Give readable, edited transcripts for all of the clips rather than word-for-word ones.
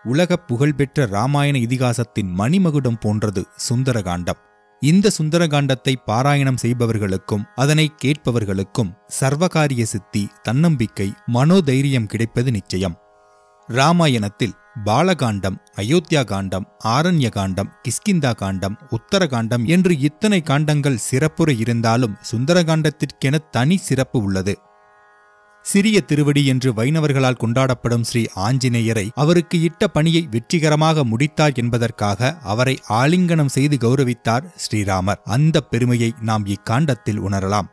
உலக புகழ்பெற்ற இராமாயண இதிகாசத்தின் மணிமகுடம் போன்றது சுந்தரகாண்டம். இந்த சுந்தரகாண்டத்தை பாராயணம் செய்பவர்களுக்கும் அதனை கேட்பவர்களுக்கும் சர்வகாரிய சித்தி, தன்னம்பிக்கை, மனோதைரியம் கிடைப்பது நிச்சயம். இராமாயணத்தில் பாலகாண்டம், அயோத்தியா காண்டம், ஆரண்ய காண்டம், கிஷ்கிந்தா காண்டம், உத்தரகாண்டம் என்று இத்தனை காண்டங்கள் சிறப்புற இருந்தாலும் சுந்தரகாண்டத்திற்கென தனி சிறப்பு உள்ளது. சிறிய திருவடி என்று வைணவர்களால் கொண்டாடப்படும் ஸ்ரீ ஆஞ்சநேயரை அவருக்கு இட்ட பணியை வெற்றிகரமாக முடித்தார் என்பதற்காக அவரை ஆலிங்கனம் செய்து கௌரவித்தார் ஸ்ரீராமர். அந்த பெருமையை நாம் இக்காண்டத்தில் உணரலாம்.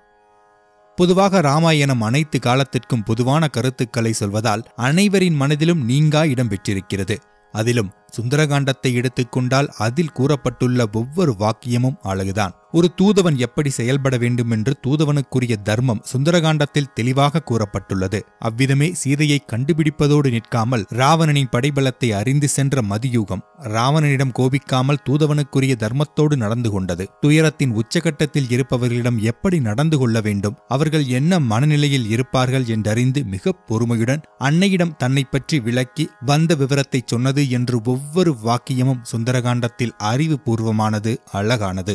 பொதுவாக இராமாயணம் அனைத்து காலத்திற்கும் பொதுவான கருத்துக்களை சொல்வதால் அனைவரின் மனதிலும் நீங்கா இடம் பெற்றிருக்கிறது. அதிலும் சுந்தரகாண்டத்தை எடுத்துக்கொண்டால் அதில் கூறப்பட்டுள்ள ஒவ்வொரு வாக்கியமும் அழகுதான். ஒரு தூதவன் எப்படி செயல்பட வேண்டும் என்று தூதவனுக்குரிய தர்மம் சுந்தரகாண்டத்தில் தெளிவாக கூறப்பட்டுள்ளது. அவ்விதமே சீதையை கண்டுபிடிப்பதோடு நிற்காமல் ராவணனின் படைபலத்தை அறிந்து சென்ற மதியூகம் ராவணனிடம் கோபிக்காமல் தூதவனுக்குரிய தர்மத்தோடு நடந்து கொண்டது. துயரத்தின் உச்சகட்டத்தில் இருப்பவர்களிடம் எப்படி நடந்து கொள்ள வேண்டும், அவர்கள் என்ன மனநிலையில் இருப்பார்கள் என்றறிந்து மிக பொறுமையுடன் அன்னையிடம் தன்னை பற்றி விளக்கி வந்த விவரத்தை சொன்னது என்று ஒவ்வொரு வாக்கியமும் சுந்தரகாண்டத்தில் அறிவுபூர்வமானது, அழகானது.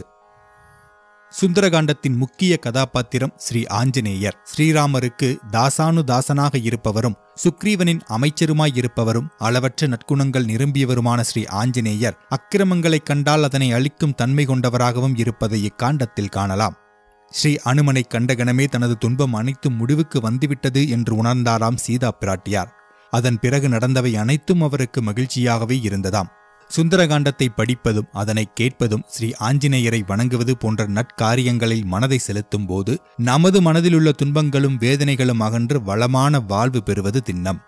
சுந்தரகாண்டத்தின் முக்கிய கதாபாத்திரம் ஸ்ரீ ஆஞ்சநேயர். ஸ்ரீராமருக்கு தாசானுதாசனாக இருப்பவரும் சுக்ரீவனின் அமைச்சருமாயிருப்பவரும் அளவற்ற நற்குணங்கள் நிரம்பியவருமான ஸ்ரீ ஆஞ்சநேயர் அக்கிரமங்களைக் கண்டால் அதனை அழிக்கும் தன்மை கொண்டவராகவும் இருப்பதை இக்காண்டத்தில் காணலாம். ஸ்ரீ அனுமனை கண்டகணமே தனது துன்பம் அனைத்தும் முடிவுக்கு வந்துவிட்டது என்று உணர்ந்தாராம் சீதா பிராட்டியார். அதன் பிறகு நடந்தவை அனைத்தும் அவருக்கு மகிழ்ச்சியாகவே இருந்ததாம். சுந்தரகாண்டத்தை படிப்பதும் அதனை கேட்பதும் ஸ்ரீ ஆஞ்சநேயரை வணங்குவது போன்ற நற்காரியங்களில் மனதை செலுத்தும் போது நமது மனதிலுள்ள துன்பங்களும் வேதனைகளும் அகன்று வளமான வாழ்வு பெறுவது திண்ணம்.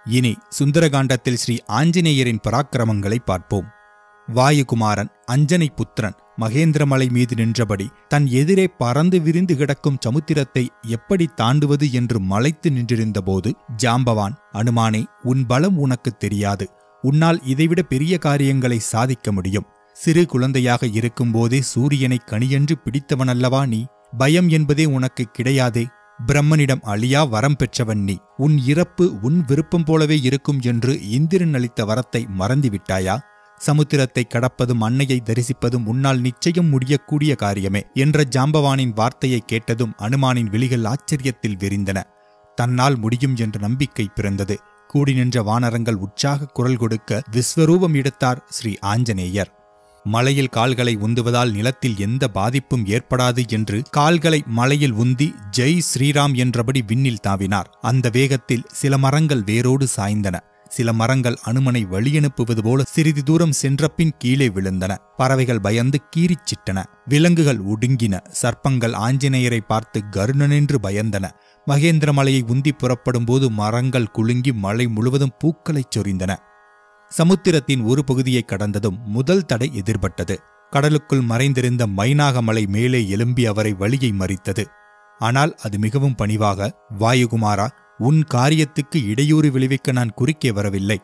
இனி சுந்தரகாண்டத்தில் ஸ்ரீ ஆஞ்சநேயரின் பராக்கிரமங்களை பார்ப்போம். வாயுகுமாரன், அஞ்சனை புத்திரன், மகேந்திரமலை மீது நின்றபடி தன் எதிரே பறந்து விரிந்து கிடக்கும் சமுத்திரத்தை எப்படி தாண்டுவது என்று மலைத்து நின்றிருந்தபோது ஜாம்பவான், அனுமானே, உன் பலம் உனக்கு தெரியாது. உன்னால் இதைவிட பெரிய காரியங்களை சாதிக்க முடியும். சிறு குழந்தையாக இருக்கும்போதே சூரியனை கனியென்று பிடித்தவனல்லவா நீ? பயம் என்பதே உனக்கு கிடையாதே. பிரம்மனிடம் அழியா வரம் பெற்றவன் நீ. உன் இறப்பு உன் விருப்பம் போலவே இருக்கும் என்று இந்திரன் அளித்த வரத்தை மறந்துவிட்டாயா? சமுத்திரத்தை கடப்பதும் அன்னையை தரிசிப்பதும் உன்னால் நிச்சயம் முடியக்கூடிய காரியமே என்ற ஜாம்பவானின் வார்த்தையை கேட்டதும் அனுமானின் விழிகள் ஆச்சரியத்தில் விரிந்தன. தன்னால் முடியும் என்ற நம்பிக்கை பிறந்தது. கூடி நின்ற வானரங்கள் உற்சாக குரல் கொடுக்க விஸ்வரூபம் எடுத்தார் ஸ்ரீ ஆஞ்சநேயர். மலையில் கால்களை உந்துவதால் நிலத்தில் எந்த பாதிப்பும் ஏற்படாது என்று கால்களை மலையில் உந்தி ஜெய் ஸ்ரீராம் என்றபடி விண்ணில் தாவினார். அந்த வேகத்தில் சில மரங்கள் வேரோடு சாய்ந்தன. சில மரங்கள் அனுமனை வழியனுப்புவது போல சிறிது தூரம் சென்றபின் கீழே விழுந்தன. பறவைகள் பயந்து கீறிச்சிட்டன. விலங்குகள் ஒடுங்கின. சர்ப்பங்கள் ஆஞ்சநேயரை பார்த்து கருணனென்று பயந்தன. மகேந்திரமலையை உந்தி புறப்படும் போது மரங்கள் குலுங்கி மலை முழுவதும் பூக்களைச் சொரிந்தன. சமுத்திரத்தின் ஒரு பகுதியை கடந்ததும் முதல் தடை எதிர்பட்டது. கடலுக்குள் மறைந்திருந்த மைனாகமலை மேலே எழும்பி அவரை வழியை மறித்தது. ஆனால் அது மிகவும் பணிவாக, வாயுகுமாரா, உன் காரியத்துக்கு இடையூறு விளைவிக்க நான் குறுக்கே வரவில்லை.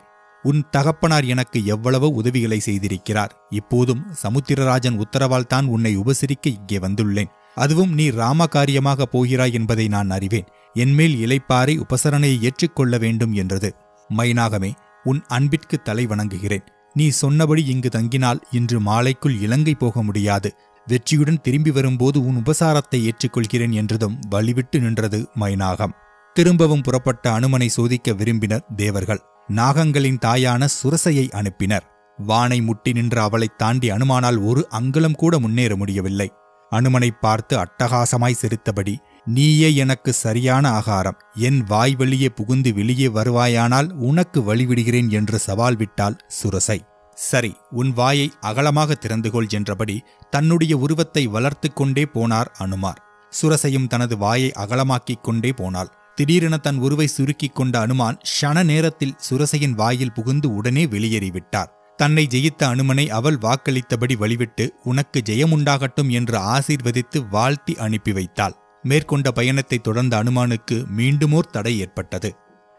உன் தகப்பனார் எனக்கு எவ்வளவோ உதவிகளை செய்திருக்கிறார். இப்போதும் சமுத்திரராஜன் உத்தரவால் தான் உன்னை உபசரிக்க இங்கே வந்துள்ளேன். அதுவும் நீ ராம காரியமாக போகிறாய் என்பதை நான் அறிவேன். என்மேல் இளைப்பாறை உபசரணையை ஏற்றுக்கொள்ள வேண்டும் என்றது. மைனாகமே, உன் அன்பிற்கு தலை வணங்குகிறேன். நீ சொன்னபடி இங்கு தங்கினால் இன்று மாலைக்குள் இலங்கை போக முடியாது. வெற்றியுடன் திரும்பி வரும்போது உன் உபசாரத்தை ஏற்றுக்கொள்கிறேன் என்றதும் வழிவிட்டு நின்றது மைனாகம். திரும்பவும் புறப்பட்ட அனுமனை சோதிக்க விரும்பினர் தேவர்கள். நாகங்களின் தாயான சுரசையை அனுப்பினர். வானை முட்டி நின்ற அவளைத் தாண்டி அனுமானால் ஒரு அங்குலம் கூட முன்னேற முடியவில்லை. அனுமனை பார்த்து அட்டகாசமாய் சிரித்தபடி, நீயே எனக்கு சரியான ஆகாரம். என் வாய் வழியே புகுந்து வெளியே வருவாயானால் உனக்கு வழிவிடுகிறேன் என்று சவால் விட்டாள் சுரசை. சரி, உன் வாயை அகலமாக திறந்துகொள் என்றபடி தன்னுடைய உருவத்தை வளர்த்து கொண்டே போனார் அனுமார். சுரசையும் தனது வாயை அகலமாக்கிக் கொண்டே போனாள். திடீரென தன் உருவை சுருக்கிக் கொண்ட அனுமான் க்ஷண நேரத்தில் சுரசையின் வாயில் புகுந்து உடனே வெளியேறிவிட்டார். தன்னை ஜெயித்த அனுமனை அவள் வாக்களித்தபடி வழிவிட்டு உனக்கு ஜெயமுண்டாகட்டும் என்று ஆசீர்வதித்து வாழ்த்தி அனுப்பி வைத்தாள். மேற்கொண்ட பயணத்தை தொடர்ந்த அனுமானுக்கு மீண்டுமோர் தடை ஏற்பட்டது.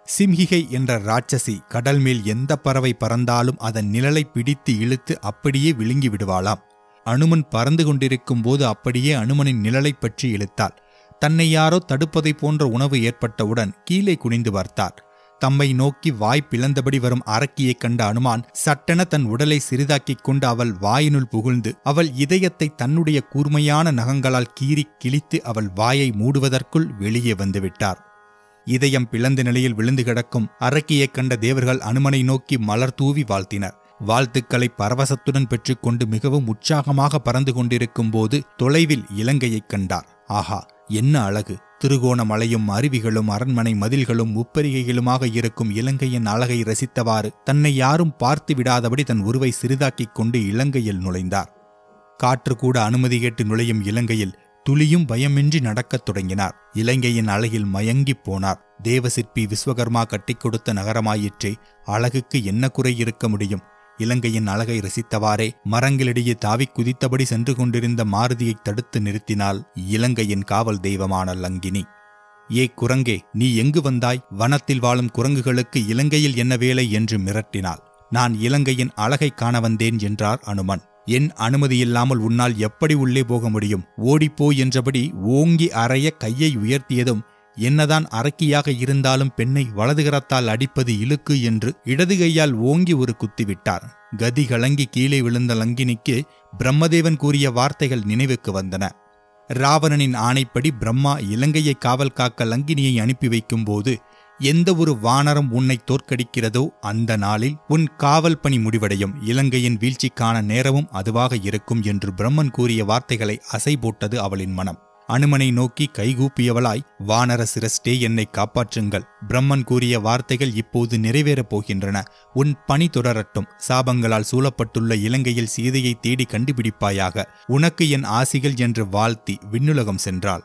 சிம்ஹிகை என்ற ராட்சசி கடல் மேல் எந்த பறவை பறந்தாலும் அதன் நிழலை பிடித்து இழுத்து அப்படியே விழுங்கி விடுவாளாம். அனுமன் பறந்து கொண்டிருக்கும் போது அப்படியே அனுமனின் நிழலை பற்றி இழுத்தாள். தன்னை யாரோ தடுப்பதை போன்ற உணவு ஏற்பட்டவுடன் கீழே குனிந்து பார்த்தார். தம்மை நோக்கி வாய் பிளந்தபடி வரும் அரக்கியைக் கண்ட அனுமான் சட்டென தன் உடலை சிறிதாக்கிக் கொண்டு அவள் வாயினுள் புகுந்து அவள் இதயத்தை தன்னுடைய கூர்மையான நகங்களால் கீறி கிழித்து அவள் வாயை மூடுவதற்குள் வெளியே வந்துவிட்டார். இதயம் பிளந்த நிலையில் விழுந்து கிடக்கும் அரக்கியைக் கண்ட தேவர்கள் அனுமனை நோக்கி மலர் தூவி வாழ்த்தினர். வாழ்த்துக்களை பரவசத்துடன் பெற்றுக்கொண்டு மிகவும் உற்சாகமாக பறந்து கொண்டிருக்கும் போது தொலைவில் இலங்கையைக் கண்டார். ஆஹா, என்ன அழகு! திருகோணமலையும் அருவிகளும் அரண்மனை மதில்களும் உப்பரிகைகளுமாக இருக்கும் இலங்கையின் அழகை ரசித்தவாறு தன்னை யாரும் பார்த்து விடாதபடி தன் உருவை சிறிதாக்கிக் கொண்டு இலங்கையில் நுழைந்தார். காற்று கூட அனுமதி கேட்டு நுழையும் இலங்கையில் துளியும் பயமின்றி நடக்கத் தொடங்கினார். இலங்கையின் அழகில் மயங்கிப் போனார். தேவசிற்பி விஸ்வகர்மா கட்டிக் கொடுத்த நகரமாயிற்றே, அழகுக்கு என்ன குறை இருக்க முடியும்? இலங்கையின் அழகை ரசித்தவாறே மரங்களிடையே தாவிக் குதித்தபடி சென்று கொண்டிருந்த மாருதியை தடுத்து நிறுத்தினாள் இலங்கையின் காவல் தெய்வமான லங்கினி. ஏ குரங்கே, நீ எங்கு வந்தாய்? வனத்தில் வாழும் குரங்குகளுக்கு இலங்கையில் என்ன வேலை என்று மிரட்டினாள். நான் இலங்கையின் அழகை காண வந்தேன் என்றார் அனுமன். என் அனுமதியில்லாமல் உன்னால் எப்படி உள்ளே போக முடியும்? ஓடிப்போ என்றபடி ஓங்கி அறைய கையை உயர்த்தியதும், என்னதான் அரக்கியாக இருந்தாலும் பெண்ணை வலதுகரத்தால் அடிப்பது இழுக்கு என்று இடது கையால் ஓங்கி ஒரு குத்திவிட்டார். கதி கலங்கி கீழே விழுந்த லங்கினிக்கு பிரம்மதேவன் கூறிய வார்த்தைகள் நினைவுக்கு வந்தன. ராவணனின் ஆணைப்படி பிரம்மா இலங்கையை காவல் காக்க லங்கினியை அனுப்பி வைக்கும்போது, எந்த ஒரு வானரம் உன்னை தோற்கடிக்கிறதோ அந்த நாளில் உன் காவல் பணி முடிவடையும், இலங்கையின் வீழ்ச்சிக்கான நேரமும் அதுவாக இருக்கும் என்று பிரம்மன் கூறிய வார்த்தைகளை அசை போட்டது அவளின் மனம். அனுமனை நோக்கி கைகூப்பியவளாய், வானர சிரஷ்டே, என்னை காப்பாற்றுங்கள். பிரம்மன் கூறிய வார்த்தைகள் இப்போது நிறைவேறப் போகின்றன. உன் பணி தொடரட்டும். சாபங்களால் சூழப்பட்டுள்ள இலங்கையில் சீதையை தேடி கண்டுபிடிப்பாயாக. உனக்கு என் ஆசிகள் என்று வாழ்த்தி விண்ணுலகம் சென்றாள்.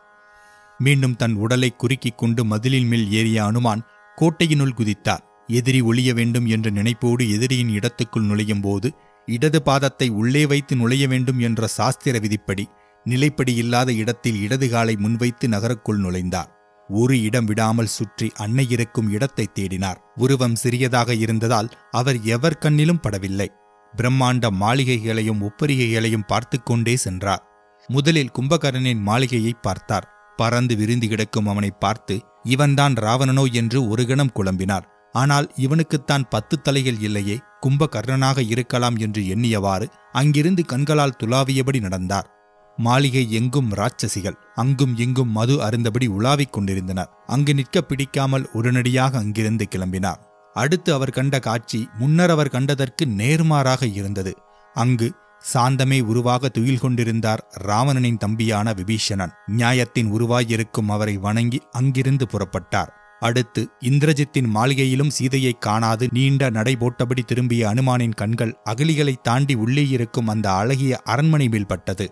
மீண்டும் தன் உடலை குறுக்கிக் கொண்டு மதிலின் மேல் ஏறிய அனுமான் கோட்டையினுள் குதித்தார். எதிரி ஒளிய வேண்டும் என்ற நினைப்போடு எதிரியின் இடத்துக்குள் நுழையும் போது இடது பாதத்தை உள்ளே வைத்து நுழைய வேண்டும் என்ற சாஸ்திர விதிப்படி நிலைப்படி இல்லாத இடத்தில் இடது காலை முன்வைத்து நகருக்குள் நுழைந்தார். ஒரு இடம் விடாமல் சுற்றி அன்னை இருக்கும் இடத்தை தேடினார். உருவம் சிறியதாக இருந்ததால் அவர் எவர் கண்ணிலும் படவில்லை. பிரம்மாண்ட மாளிகைகளையும் உப்பரிகைகளையும் பார்த்து கொண்டே சென்றார். முதலில் கும்பகர்ணனின் மாளிகையை பார்த்தார். பறந்து விரிந்து கிடக்கும் அவனை பார்த்து, இவன்தான் ராவணனோ என்று ஒரு கணம் குழம்பினார். ஆனால் இவனுக்குத்தான் 10 தலைகள் இல்லையே, கும்பகர்ணனாக இருக்கலாம் என்று எண்ணியவாறு அங்கிருந்து கண்களால் துளாவியபடி நடந்தார். மாளிகை எங்கும் ராட்சசிகள், அங்கும் இங்கும் மது அருந்தபடி உலாவிக் கொண்டிருந்தனர். அங்கு நிற்க பிடிக்காமல் உடனடியாக அங்கிருந்து கிளம்பினார். அடுத்து அவர் கண்ட காட்சி முன்னர் அவர் கண்டதற்கு நேர்மாறாக இருந்தது. அங்கு சாந்தமே உருவாக துயில் கொண்டிருந்தார் ராவணனின் தம்பியான விபீஷணன். நியாயத்தின் உருவாயிருக்கும் அவரை வணங்கி அங்கிருந்து புறப்பட்டார். அடுத்து இந்திரஜித்தின் மாளிகையிலும் சீதையை காணாது நீண்ட நடை போட்டபடி திரும்பிய அனுமானின் கண்கள் அகலிகளை தாண்டி உள்ளே இருக்கும் அந்த அழகிய அரண்மனை மேல் பட்டது.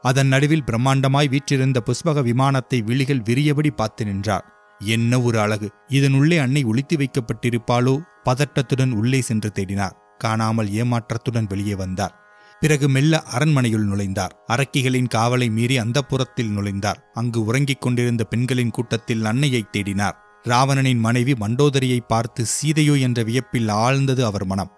அதன் நடுவில் பிரம்மாண்டமாய் வீற்றிருந்த புஷ்பக விமானத்தை விழிகள் விரியபடி பார்த்து நின்றார். என்ன ஒரு அழகு! இதனுள்ளே அன்னை ஒளித்து வைக்கப்பட்டிருப்பாளோ? பதட்டத்துடன் உள்ளே சென்று தேடினார். காணாமல் ஏமாற்றத்துடன் வெளியே வந்தார். பிறகு மெல்ல அரண்மனையுள் நுழைந்தார். அரக்கிகளின் காவலை மீறி அந்தப்புறத்தில் நுழைந்தார். அங்கு உறங்கிக் கொண்டிருந்த பெண்களின் கூட்டத்தில் அன்னையை தேடினார். ராவணனின் மனைவி மண்டோதரியை பார்த்து சீதையோ என்ற வியப்பில் ஆழ்ந்தது அவர் மனம்.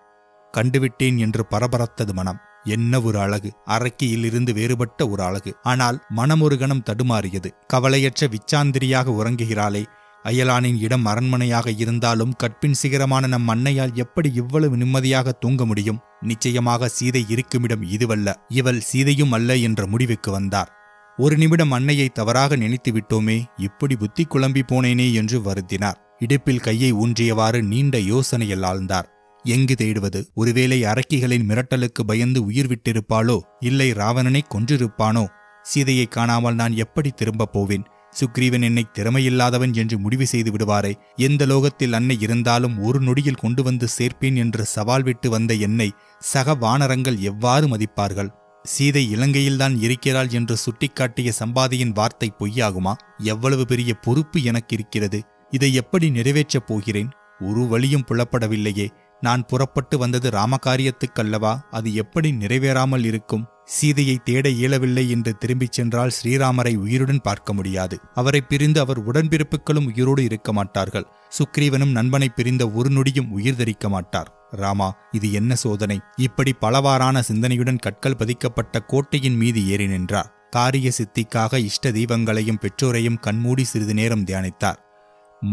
கண்டுவிட்டேன் என்று பரபரத்தது மனம். என்ன ஒரு அழகு! அரக்கியில் இருந்து வேறுபட்ட ஒரு அழகு. ஆனால் மனம் ஒரு கணம் தடுமாறியது. கவலையற்ற விச்சாந்திரியாக உறங்குகிறாளே, அயலானின் இடம் அரண்மனையாக இருந்தாலும் கற்பின் சிகரமான நம் அன்னையால் எப்படி இவ்வளவு நிம்மதியாக தூங்க முடியும்? நிச்சயமாக சீதை இருக்குமிடம் இதுவல்ல, இவள் சீதையும் அல்ல என்ற முடிவுக்கு வந்தார். ஒரு நிமிடம் அன்னையை தவறாக நினைத்து விட்டோமே, இப்படி புத்தி குழம்பி போனேனே என்று வருந்தினார். இடுப்பில் கையை ஊன்றியவாறு நீண்ட யோசனையில் ஆழ்ந்தார். எங்கு தேடுவது? ஒருவேளை அரக்கிகளின் மிரட்டலுக்கு பயந்து உயிர் விட்டிருப்பாளோ, இல்லை ராவணனை கொன்றிருப்பானோ? சீதையை காணாமல் நான் எப்படி திரும்பப் போவேன்? சுக்ரீவன் என்னை திறமையில்லாதவன் என்று முடிவு செய்து விடுவாரே. எந்த லோகத்தில் அன்னை இருந்தாலும் ஒரு நொடியில் கொண்டு வந்து சேர்ப்பேன் என்று சவால் விட்டு வந்த என்னை சக வானரங்கள் எவ்வாறு மதிப்பார்கள்? சீதை இலங்கையில்தான் இருக்கிறாள் என்று சுட்டிக்காட்டிய சம்பாதியின் வார்த்தை பொய்யாகுமா? எவ்வளவு பெரிய பொறுப்பு எனக்கு இருக்கிறது. இதை எப்படி நிறைவேற்றப் போகிறேன்? ஒரு வழியும் புலப்படவில்லையே. நான் புறப்பட்டு வந்தது ராமகாரியத்துக்கல்லவா? அது எப்படி நிறைவேறாமல் இருக்கும்? சீதையை தேட இயலவில்லை என்று திரும்பிச் சென்றால் ஸ்ரீராமரை உயிருடன் பார்க்க முடியாது. அவரை பிரிந்து அவர் உடன்பிறப்புகளும் உயிரோடு இருக்க மாட்டார்கள். சுக்ரீவனும் நண்பனை பிரிந்த ஒரு நொடியும் உயிர் தரிக்க மாட்டார். ராமா, இது என்ன சோதனை? இப்படி பலவாறான சிந்தனையுடன் கற்கள் பதிக்கப்பட்ட கோட்டையின் மீது ஏறி நின்றார். காரிய சித்திக்காக இஷ்ட தெய்வங்களையும் பெற்றோரையும் கண்மூடி சிறிது நேரம் தியானித்தார்.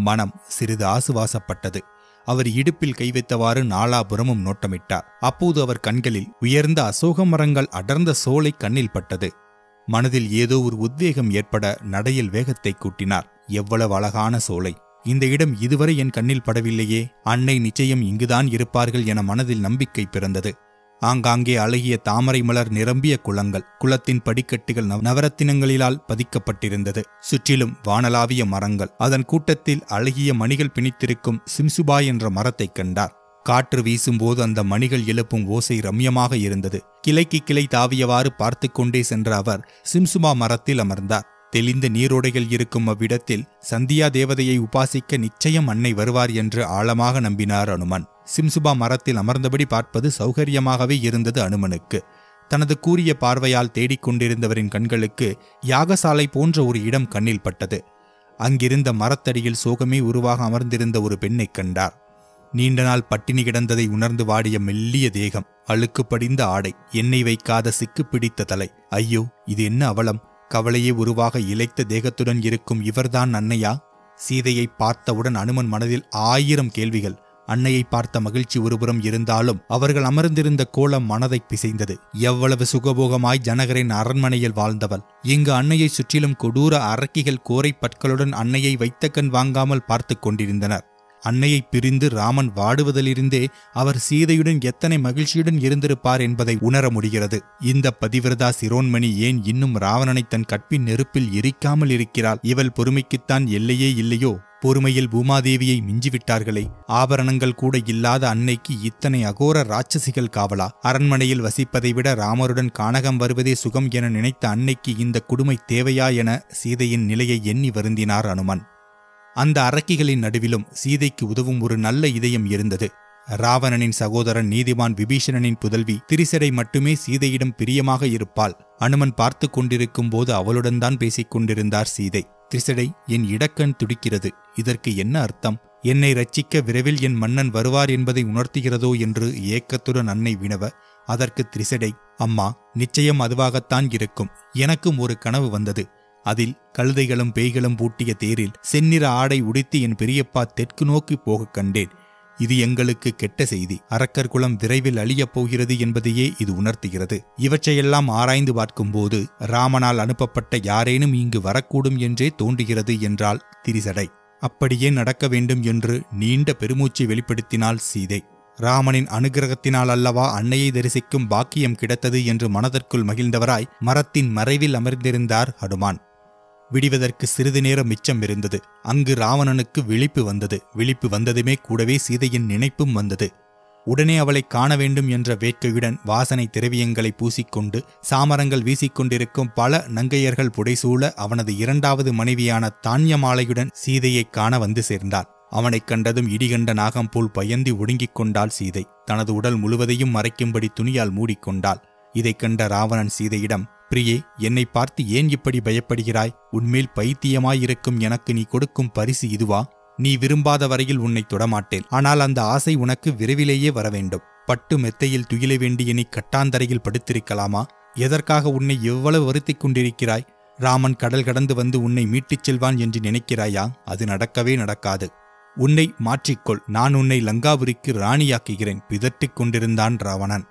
மனம் சிறிது ஆசுவாசப்பட்டது. அவர் இடுப்பில் கை வைத்தவாறு நாலாபுறமும் நோட்டமிட்டார். அப்போது அவர் கண்களில் உயர்ந்த அசோக மரங்கள் அடர்ந்த சோலை கண்ணில் பட்டது. மனதில் ஏதோ ஒரு உத்வேகம் ஏற்பட நடையில் வேகத்தை கூட்டினார். எவ்வளவு அழகான சோலை! இந்த இடம் இதுவரை என் கண்ணில் படவில்லையே. அன்னை நிச்சயம் இங்குதான் இருப்பார்கள் என மனதில் நம்பிக்கை பிறந்தது. ஆங்காங்கே அழகிய தாமரை மலர் நிரம்பிய குளங்கள், குளத்தின் படிக்கட்டுகள் நவரத்தினங்களிலால் பதிக்கப்பட்டிருந்தது. சுற்றிலும் வானலாவிய மரங்கள், அதன் கூட்டத்தில் அழகிய மணிகள் பிணித்திருக்கும் சிம்சுபா என்ற மரத்தைக் கண்டார். காற்று வீசும்போது அந்த மணிகள் எழுப்பும் ஓசை ரம்யமாக இருந்தது. கிளைக்கு கிளை தாவியவாறு பார்த்து கொண்டே சென்ற அவர் சிம்சுபா மரத்தில் அமர்ந்தார். தெளிந்த நீரோடைகள் இருக்கும் அவ்விடத்தில் சந்தியா தேவதையை உபாசிக்க நிச்சயம் அன்னை வருவார் என்று ஆழமாக நம்பினார் அனுமன். சிம்சுபா மரத்தில் அமர்ந்தபடி பார்ப்பது சௌகரியமாகவே இருந்தது அனுமனுக்கு. தனது கூரிய பார்வையால் தேடிக்கொண்டிருந்தவரின் கண்களுக்கு யாகசாலை போன்ற ஒரு இடம் கண்ணில் பட்டது. அங்கிருந்த மரத்தடியில் சோகமே உருவாக அமர்ந்திருந்த ஒரு பெண்ணைக் கண்டார். நீண்ட நாள் பட்டினி கிடந்ததை உணர்ந்து வாடிய மெல்லிய தேகம், அழுக்கு படிந்த ஆடை, எண்ணெய் வைக்காத சிக்கு பிடித்த தலை. ஐயோ, இது என்ன அவலம்! கவலையே உருவாக இளைத்த தேகத்துடன் இருக்கும் இவர்தான் அன்னையா? சீதையை பார்த்தவுடன் அனுமன் மனதில் 1000 கேள்விகள். அன்னையை பார்த்த மகிழ்ச்சி ஒருபுறம் இருந்தாலும் அவர்கள் அமர்ந்திருந்த கோலம் மனதை பிசைந்தது. எவ்வளவு சுகபோகமாய் ஜனகரின் அரண்மனையில் வாழ்ந்தவள்! இங்கு அன்னையை சுற்றிலும் கொடூர அரக்கிகள் கோரை பற்களுடன் அன்னையை வைத்த கண் வாங்காமல் பார்த்து கொண்டிருந்தனர். அன்னையை பிரிந்து ராமன் வாடுவதிலிருந்தே அவர் சீதையுடன் எத்தனை மகிழ்ச்சியுடன் இருந்திருப்பார் என்பதை உணர முடிகிறது. இந்த பதிவிரதா சிரோன்மணி ஏன் இன்னும் ராவணனை தன் கற்பின் நெருப்பில் எரிக்காமல் இருக்கிறாள்? இவள் பொறுமைக்குத்தான் எல்லையே இல்லையோ? பொறுமையில் பூமாதேவியை மிஞ்சிவிட்டார்களே. ஆபரணங்கள் கூட இல்லாத அன்னைக்கு இத்தனை அகோர ராட்சசிகள் காவலா? அரண்மனையில் வசிப்பதை விட ராமருடன் கானகம் வருவதே சுகம் என நினைத்த அன்னைக்கு இந்த கொடுமை தேவையா என சீதையின் நிலையை எண்ணி வருந்தினார் அனுமன். அந்த அரக்கிகளின் நடுவிலும் சீதைக்கு உதவும் ஒரு நல்ல இதயம் இருந்தது. ராவணனின் சகோதரன் நீதிமான் விபீஷணனின் புதல்வி திரிசடை மட்டுமே சீதையிடம் பிரியமாக இருப்பாள். அனுமன் பார்த்து கொண்டிருக்கும் போது அவளுடன் தான் பேசிக் கொண்டிருந்தார் சீதை. திரிசடை, என் இடக்கண் துடிக்கிறது. இதற்கு என்ன அர்த்தம்? என்னை ரட்சிக்க விரைவில் என் மன்னன் வருவார் என்பதை உணர்த்துகிறதோ என்று ஏக்கத்துடன் அன்னை வினவ, அதற்கு திரிசடை, அம்மா, நிச்சயம் அதுவாகத்தான் இருக்கும். எனக்கும் ஒரு கனவு வந்தது. அதில் கழுதைகளும் பேய்களும் பூட்டிய தேரில் செந்நிற ஆடை உடுத்தி என் பெரியப்பா தெற்கு நோக்கி போகக் கண்டேன். இது எங்களுக்கு கெட்ட செய்தி. அரக்கர் குலம் விரைவில் அழியப் போகிறது என்பதையே இது உணர்த்துகிறது. இவற்றையெல்லாம் ஆராய்ந்து பார்க்கும்போது ராமனால் அனுப்பப்பட்ட யாரேனும் இங்கு வரக்கூடும் என்றே தோன்றுகிறது என்றாள் திரிசடை. அப்படியே நடக்க வேண்டும் என்று நீண்ட பெருமூச்சை வெளிப்படுத்தினாள் சீதை. ராமனின் அனுகிரகத்தினால் அல்லவா அன்னையை தரிசிக்கும் பாக்கியம் கிடைத்தது என்று மனதிற்குள் மகிழ்ந்தவராய் மரத்தின் மறைவில் அமர்ந்திருந்தார் ஹனுமான். விடிவதற்கு சிறிது நேரம் மிச்சம் இருந்தது. அங்கு ராவணனுக்கு விழிப்பு வந்தது. விழிப்பு வந்ததுமே கூடவே சீதையின் நினைப்பும் வந்தது. உடனே அவளை காண வேண்டும் என்ற வேட்கையுடன் வாசனை திரவியங்களை பூசிக்கொண்டு சாமரங்கள் வீசிக்கொண்டிருக்கும் பல நங்கையர்கள் புடைசூழ அவனது 2வது மனைவியான தான்யமாலையுடன் சீதையை காண வந்து சேர்ந்தாள். அவனைக் கண்டதும் இடிகண்ட நாகம் போல் பயந்தி ஒடுங்கிக் கொண்டாள் சீதை. தனது உடல் முழுவதையும் மறைக்கும்படி துணியால் மூடிக்கொண்டாள். இதைக் கண்ட ராவணன் சீதையிடம், பிரியே, என்னை பார்த்து ஏன் இப்படி பயப்படுகிறாய்? உன்மேல் பைத்தியமாயிருக்கும் எனக்கு நீ கொடுக்கும் பரிசு இதுவா? நீ விரும்பாத வரையில் உன்னை தொடமாட்டேன். ஆனால் அந்த ஆசை உனக்கு விரைவிலேயே வரவேண்டும். பட்டு மெத்தையில் துயில வேண்டிய நீ கட்டாந்தரையில் படுத்திருக்கலாமா? எதற்காக உன்னை எவ்வளவு வருத்திக் கொண்டிருக்கிறாய்? ராமன் கடல் கடந்து வந்து உன்னை மீட்டுச் செல்வான் என்று நினைக்கிறாயா? அது நடக்கவே நடக்காது. உன்னை மாற்றிக்கொள். நான் உன்னை லங்காபுரிக்கு ராணியாக்குகிறேன். பிதற்றிக் கொண்டிருந்தான் ராவணன்.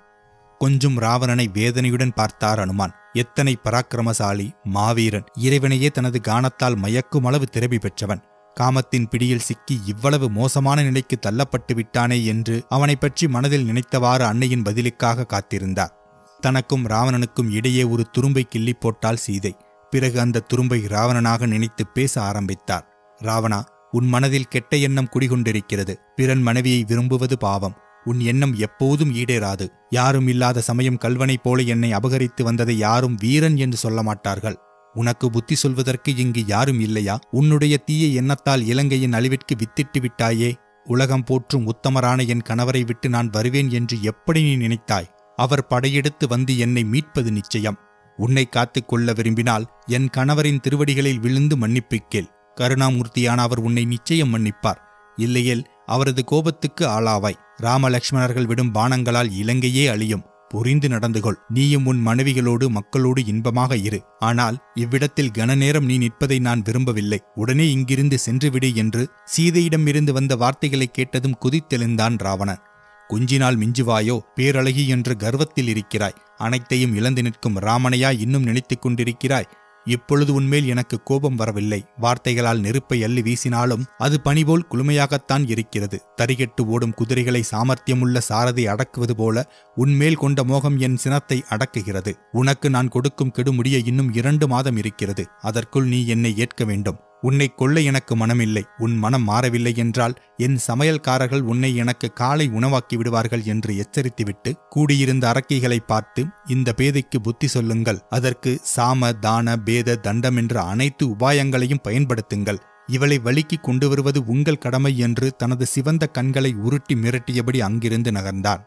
கொஞ்சம் ராவணனை வேதனையுடன் பார்த்தார் அனுமான். எத்தனை பராக்கிரமசாலி, மாவீரன்! இறைவனையே தனது கானத்தால் மயக்கும் அளவு திறமை பெற்றவன். காமத்தின் பிடியில் சிக்கி இவ்வளவு மோசமான நிலைக்கு தள்ளப்பட்டு விட்டானே என்று அவனை பற்றி மனதில் நினைத்தவாறு அன்னையின் பதிலுக்காக காத்திருந்தார். தனக்கும் ராவணனுக்கும் இடையே ஒரு துரும்பை கிள்ளி போட்டாள் சீதை. பிறகு அந்த துரும்பை ராவணனாக நினைத்து பேச ஆரம்பித்தார். ராவணா, உன் மனதில் கெட்ட எண்ணம் குடிகொண்டிருக்கிறது. பிறன் மனைவியை விரும்புவது பாவம். உன் எண்ணம் எப்போதும் ஈடேறாது. யாரும் இல்லாத சமயம் கல்வனைப் போல என்னை அபகரித்து வந்ததை யாரும் வீரன் என்று சொல்ல மாட்டார்கள். உனக்கு புத்தி சொல்வதற்கு இங்கு யாரும் இல்லையா? உன்னுடைய தீய எண்ணத்தால் இலங்கையின் அழிவிற்கு வித்திட்டு விட்டாயே. உலகம் போற்றும் உத்தமரான என் கணவரை விட்டு நான் வருவேன் என்று எப்படி நீ நினைத்தாய்? அவர் படையெடுத்து வந்து என்னை மீட்பது நிச்சயம். உன்னை காத்துக் கொள்ள விரும்பினால் என் கணவரின் திருவடிகளில் விழுந்து மன்னிப்புக்கேள். கருணாமூர்த்தியான அவர் உன்னை நிச்சயம் மன்னிப்பார். இல்லையேல் அவரது கோபத்துக்கு ஆளாவாய். ராமலக்ஷ்மணர்கள் விடும் பானங்களால் இலங்கையே அழியும். புரிந்து நடந்து கொள். நீயும் உன் மனைவிகளோடு மக்களோடு இன்பமாக இரு. ஆனால் இவ்விடத்தில் கனநேரம் நீ நிற்பதை நான் விரும்பவில்லை. உடனே இங்கிருந்து சென்றுவிடு என்று சீதையிடமிருந்து வந்த வார்த்தைகளை கேட்டதும் குதித்தெழுந்தான் ராவணன். கொஞ்சினால் மிஞ்சுவாயோ, பேரழகி என்று கர்வத்தில் இருக்கிறாய். அனைத்தையும் இழந்து நிற்கும் ராமனையா இன்னும் நினைத்துக் கொண்டிருக்கிறாய்? இப்பொழுது உன்மேல் எனக்கு கோபம் வரவில்லை. வார்த்தைகளால் நெருப்பை அள்ளி வீசினாலும் அது பனிபோல் குளுமையாகத்தான் இருக்கிறது. தரிகெட்டு ஓடும் குதிரைகளை சாமர்த்தியமுள்ள சாரதி அடக்குவது போல உன்மேல் கொண்ட மோகம் என் சினத்தை அடக்குகிறது. உனக்கு நான் கொடுக்கும் கெடுமுடிய இன்னும் 2 மாதம் இருக்கிறது. அதற்குள் நீ என்னை ஏற்க வேண்டும். உன்னை கொல்ல எனக்கு மனமில்லை. உன் மனம் மாறவில்லை என்றால் என் சமையல்காரர்கள் உன்னை எனக்கு காலை உணவாக்கி விடுவார்கள் என்று எச்சரித்துவிட்டு கூடியிருந்த அரக்கிகளை பார்த்து, இந்த பேதைக்கு புத்தி சொல்லுங்கள். அதற்கு சாம தான பேத தண்டம் என்ற அனைத்து உபாயங்களையும் பயன்படுத்துங்கள். இவளை வழிக்கு கொண்டு வருவது உங்கள் கடமை என்று தனது சிவந்த கண்களை உருட்டி மிரட்டியபடி அங்கிருந்து நகர்ந்தான்.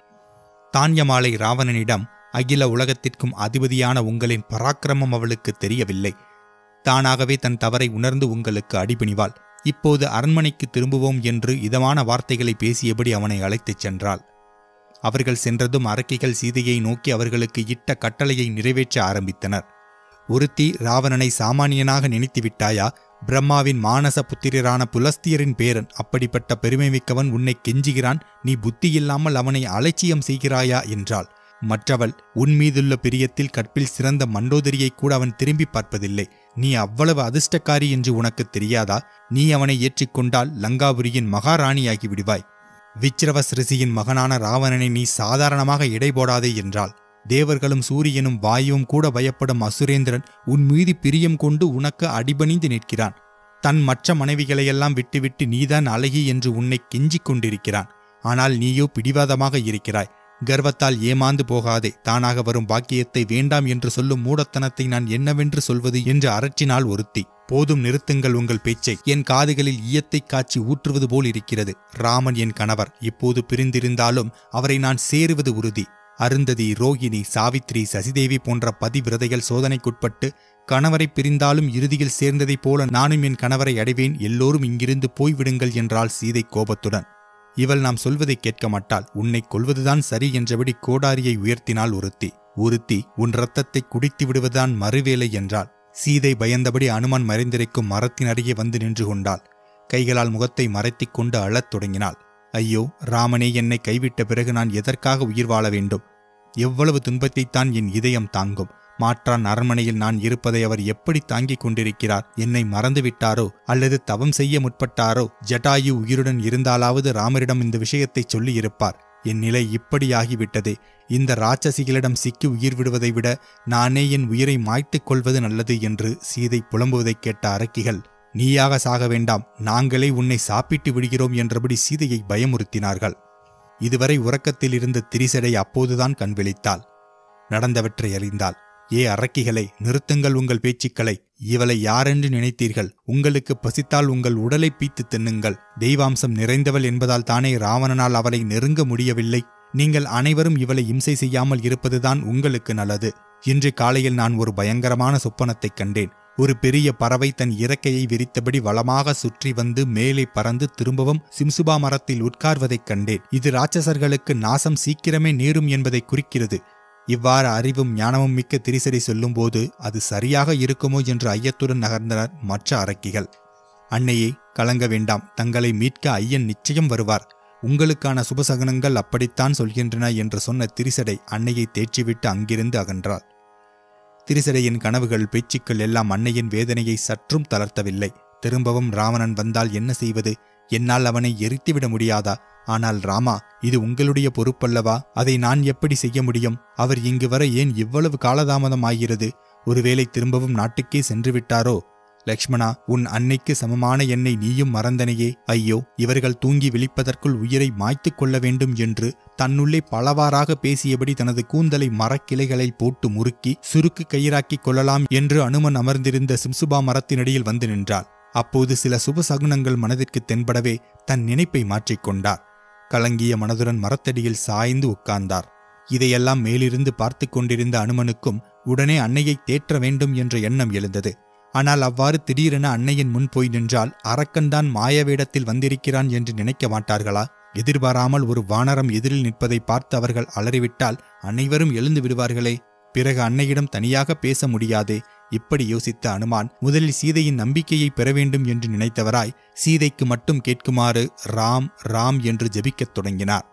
தான்யமாலை ராவணனிடம், அகில உலகத்திற்கும் அதிபதியான உங்களின் பராக்கிரமம் அவளுக்கு தெரியவில்லை. தானாகவே தன் தவறை உணர்ந்து உங்களுக்கு அடிபணிவாள். இப்போது அரண்மனைக்கு திரும்புவோம் என்று இதமான வார்த்தைகளை பேசியபடி அவனை அழைத்துச் சென்றாள். அவர்கள் சென்றதும் அரக்கிகள் சீதையை நோக்கி அவர்களுக்கு இட்ட கட்டளையை நிறைவேற்ற ஆரம்பித்தனர். ஒருத்தி, ராவணனை சாமானியனாக நினைத்து விட்டாயா? பிரம்மாவின் மானச புத்திரரான புலஸ்தியரின் பேரன். அப்படிப்பட்ட பெருமை மிக்கவன் உன்னை கெஞ்சுகிறான். நீ புத்தியில்லாமல் அவனை அலட்சியம் செய்கிறாயா என்றாள். மற்றவள், உன்மீதுள்ள பிரியத்தில் கற்பில் சிறந்த மண்டோதரியை கூட அவன் திரும்பி பார்ப்பதில்லை. நீ அவ்வளவு அதிர்ஷ்டக்காரி என்று உனக்கு தெரியாதா? நீ அவனை ஏற்றிக்கொண்டால் லங்காபுரியின் மகாராணியாகி விடுவாய். விச்சிரவஸ் ரிஷியின் மகனான ராவணனை நீ சாதாரணமாக எடை போடாதே என்றாள். தேவர்களும் சூரியனும் வாயுவும் கூட பயப்படும் அசுரேந்திரன் உன் மீது பிரியம் கொண்டு உனக்கு அடிபணிந்து நிற்கிறான். தன் மற்ற மனைவிகளையெல்லாம் விட்டுவிட்டு நீதான் அழகி என்று உன்னை கெஞ்சிக் கொண்டிருக்கிறான். ஆனால் நீயோ பிடிவாதமாக இருக்கிறாய். கர்வத்தால் ஏமாந்து போகாதே. தானாக வரும் பாக்கியத்தை வேண்டாம் என்று சொல்லும் மூடத்தனத்தை நான் என்னவென்று சொல்வது என்று அரற்றினாள் ஒருத்தி. போதும், நிறுத்துங்கள் உங்கள் பேச்சை. என் காதுகளில் ஈயத்தை காய்ச்சி ஊற்றுவது போல் இருக்கிறது. ராமன் என் கணவர். இப்போது பிரிந்திருந்தாலும் அவரை நான் சேருவது உறுதி. அருந்ததி, ரோகிணி, சாவித்ரி, சசிதேவி போன்ற பதிவிரதைகள் சோதனைக்குட்பட்டு கணவரை பிரிந்தாலும் இறுதியில் சேர்ந்ததைப் போல நானும் என் கணவரை அடைவேன். எல்லோரும் இங்கிருந்து போய்விடுங்கள் என்றாள் சீதை கோபத்துடன். இவள் நாம் சொல்வதை கேட்க மாட்டாள். உன்னை கொல்வதுதான் சரி என்றபடி கோடாரியை உயர்த்தினாள் ஒருத்தி. உன் இரத்தத்தை குடித்து விடுவதுதான் மறுவேலை என்றாள். சீதை பயந்தபடி அனுமான் மறைந்திருக்கும் மரத்தின் அருகே வந்து நின்று கொண்டாள். கைகளால் முகத்தை மறைத்துக் கொண்டு அழத் தொடங்கினாள். ஐயோ ராமனே, என்னை கைவிட்ட பிறகு நான் எதற்காக உயிர் வாழ வேண்டும்? எவ்வளவு துன்பத்தைத்தான் என் இதயம் தாங்கும்? மாற்றான் அரண்மனையில் நான் இருப்பதை அவர் எப்படி தாங்கிக் கொண்டிருக்கிறார்? என்னை மறந்துவிட்டாரோ அல்லது தவம் செய்ய முற்பட்டாரோ? ஜட்டாயு உயிருடன் இருந்தாலாவது ராமரிடம் இந்த விஷயத்தை சொல்லியிருப்பார். என் நிலை இப்படியாகிவிட்டதே. இந்த ராட்சசிகளிடம் சிக்கி உயிர் விடுவதை விட நானே என் உயிரை மாய்த்துக் கொள்வது நல்லது என்று சீதை புலம்புவதைக் கேட்ட அரக்கிகள், நீயாக சாக வேண்டாம், நாங்களே உன்னை சாப்பிட்டு விடுகிறோம் என்றபடி சீதையை பயமுறுத்தினார்கள். இதுவரை உறக்கத்தில் இருந்த திரிசடை அப்போதுதான் கண் விழித்தாள். நடந்தவற்றை அறிந்தாள். ஏ அரக்கிகளை, நிறுத்துங்கள் உங்கள் பேச்சுக்களை. இவளை யாரென்று நினைத்தீர்கள்? உங்களுக்கு பசித்தால் உங்கள் உடலை பீத்து தின்னுங்கள். தெய்வாம்சம் நிறைந்தவள் என்பதால் தானே ராவணனால் அவளை நெருங்க முடியவில்லை. நீங்கள் அனைவரும் இவளை இம்சை செய்யாமல் இருப்பதுதான் உங்களுக்கு நல்லது. இன்று காலையில் நான் ஒரு பயங்கரமான சொப்பனத்தைக் கண்டேன். ஒரு பெரிய பறவை தன் இறக்கையை விரித்தபடி வளமாக சுற்றி வந்து மேலே பறந்து திரும்பவும் சிம்சுபா மரத்தில் உட்கார்வதைக் கண்டேன். இது ராட்சசர்களுக்கு நாசம் சீக்கிரமே நேரும் என்பதை குறிக்கிறது. இவ்வாறு அறிவும் ஞானமும் மிக்க திரிசடை சொல்லும்போது அது சரியாக இருக்குமோ என்று ஐயத்துடன் நகர்ந்தனர் மற்ற அரக்கிகள். அன்னையே, கலங்க வேண்டாம். தங்களை மீட்க ஐயன் நிச்சயம் வருவார். உங்களுக்கான சுபசகனங்கள் அப்படித்தான் சொல்கின்றன என்று சொன்ன திரிசடை அன்னையை தேற்றிவிட்டு அங்கிருந்து அகன்றாள். திரிசடையின் கனவுகள், பேச்சுக்கள் எல்லாம் அன்னையின் வேதனையை சற்றும் தளர்த்தவில்லை. திரும்பவும் ராவணன் வந்தால் என்ன செய்வது? என்னால் அவனை எரித்துவிட முடியாதா? ஆனால் ராமா, இது உங்களுடைய பொறுப்பல்லவா? அதை நான் எப்படி செய்ய முடியும்? அவர் இங்கு வர ஏன் இவ்வளவு காலதாமதம் ஆகிறது? ஒருவேளை திரும்பவும் நாட்டுக்கே சென்று விட்டாரோ? லக்ஷ்மணா, உன் அன்னைக்கு சமமான என்னை நீயும் மறந்தனையே. ஐயோ, இவர்கள் தூங்கி விழிப்பதற்குள் உயிரை மாய்த்து கொள்ள வேண்டும் என்று தன்னுள்ளே பலவாறாக பேசியபடி தனது கூந்தலை மரக்கிளைகளை போட்டு முறுக்கி சுருக்கு கயிறாக்கிக் கொள்ளலாம் என்று அனுமன் அமர்ந்திருந்த சிம்சுபா மரத்தினடியில் வந்து நின்றாள். அப்போது சில சுபசகுனங்கள் மனதிற்கு தென்படவே தன் நினைப்பை மாற்றிக்கொண்டார். கலங்கிய மனதுடன் மரத்தடியில் சாய்ந்து உட்கார்ந்தார். இதையெல்லாம் மேலிருந்து பார்த்து கொண்டிருந்த அனுமனுக்கும் உடனே அன்னையை தேற்ற வேண்டும் என்ற எண்ணம் எழுந்தது. ஆனால் அவ்வாறு திடீரென அன்னையின் முன் போய் நின்றால் அரக்கன்தான் மாய வேடத்தில் வந்திருக்கிறான் என்று நினைக்க மாட்டார்களா? எதிர்பாராமல் ஒரு வானரம் எதிரில் நிற்பதை பார்த்து அவர்கள் அலறிவிட்டால் அனைவரும் எழுந்து விடுவார்களே, பிறகு அன்னையிடம் தனியாக பேச முடியாதே. இப்படி யோசித்த அனுமான் முதலில் சீதையின் நம்பிக்கையை பெற வேண்டும் என்று நினைத்தவராய் சீதைக்கு மட்டும் கேட்குமாறு ராம் ராம் என்று ஜெபிக்கத் தொடங்கினார்.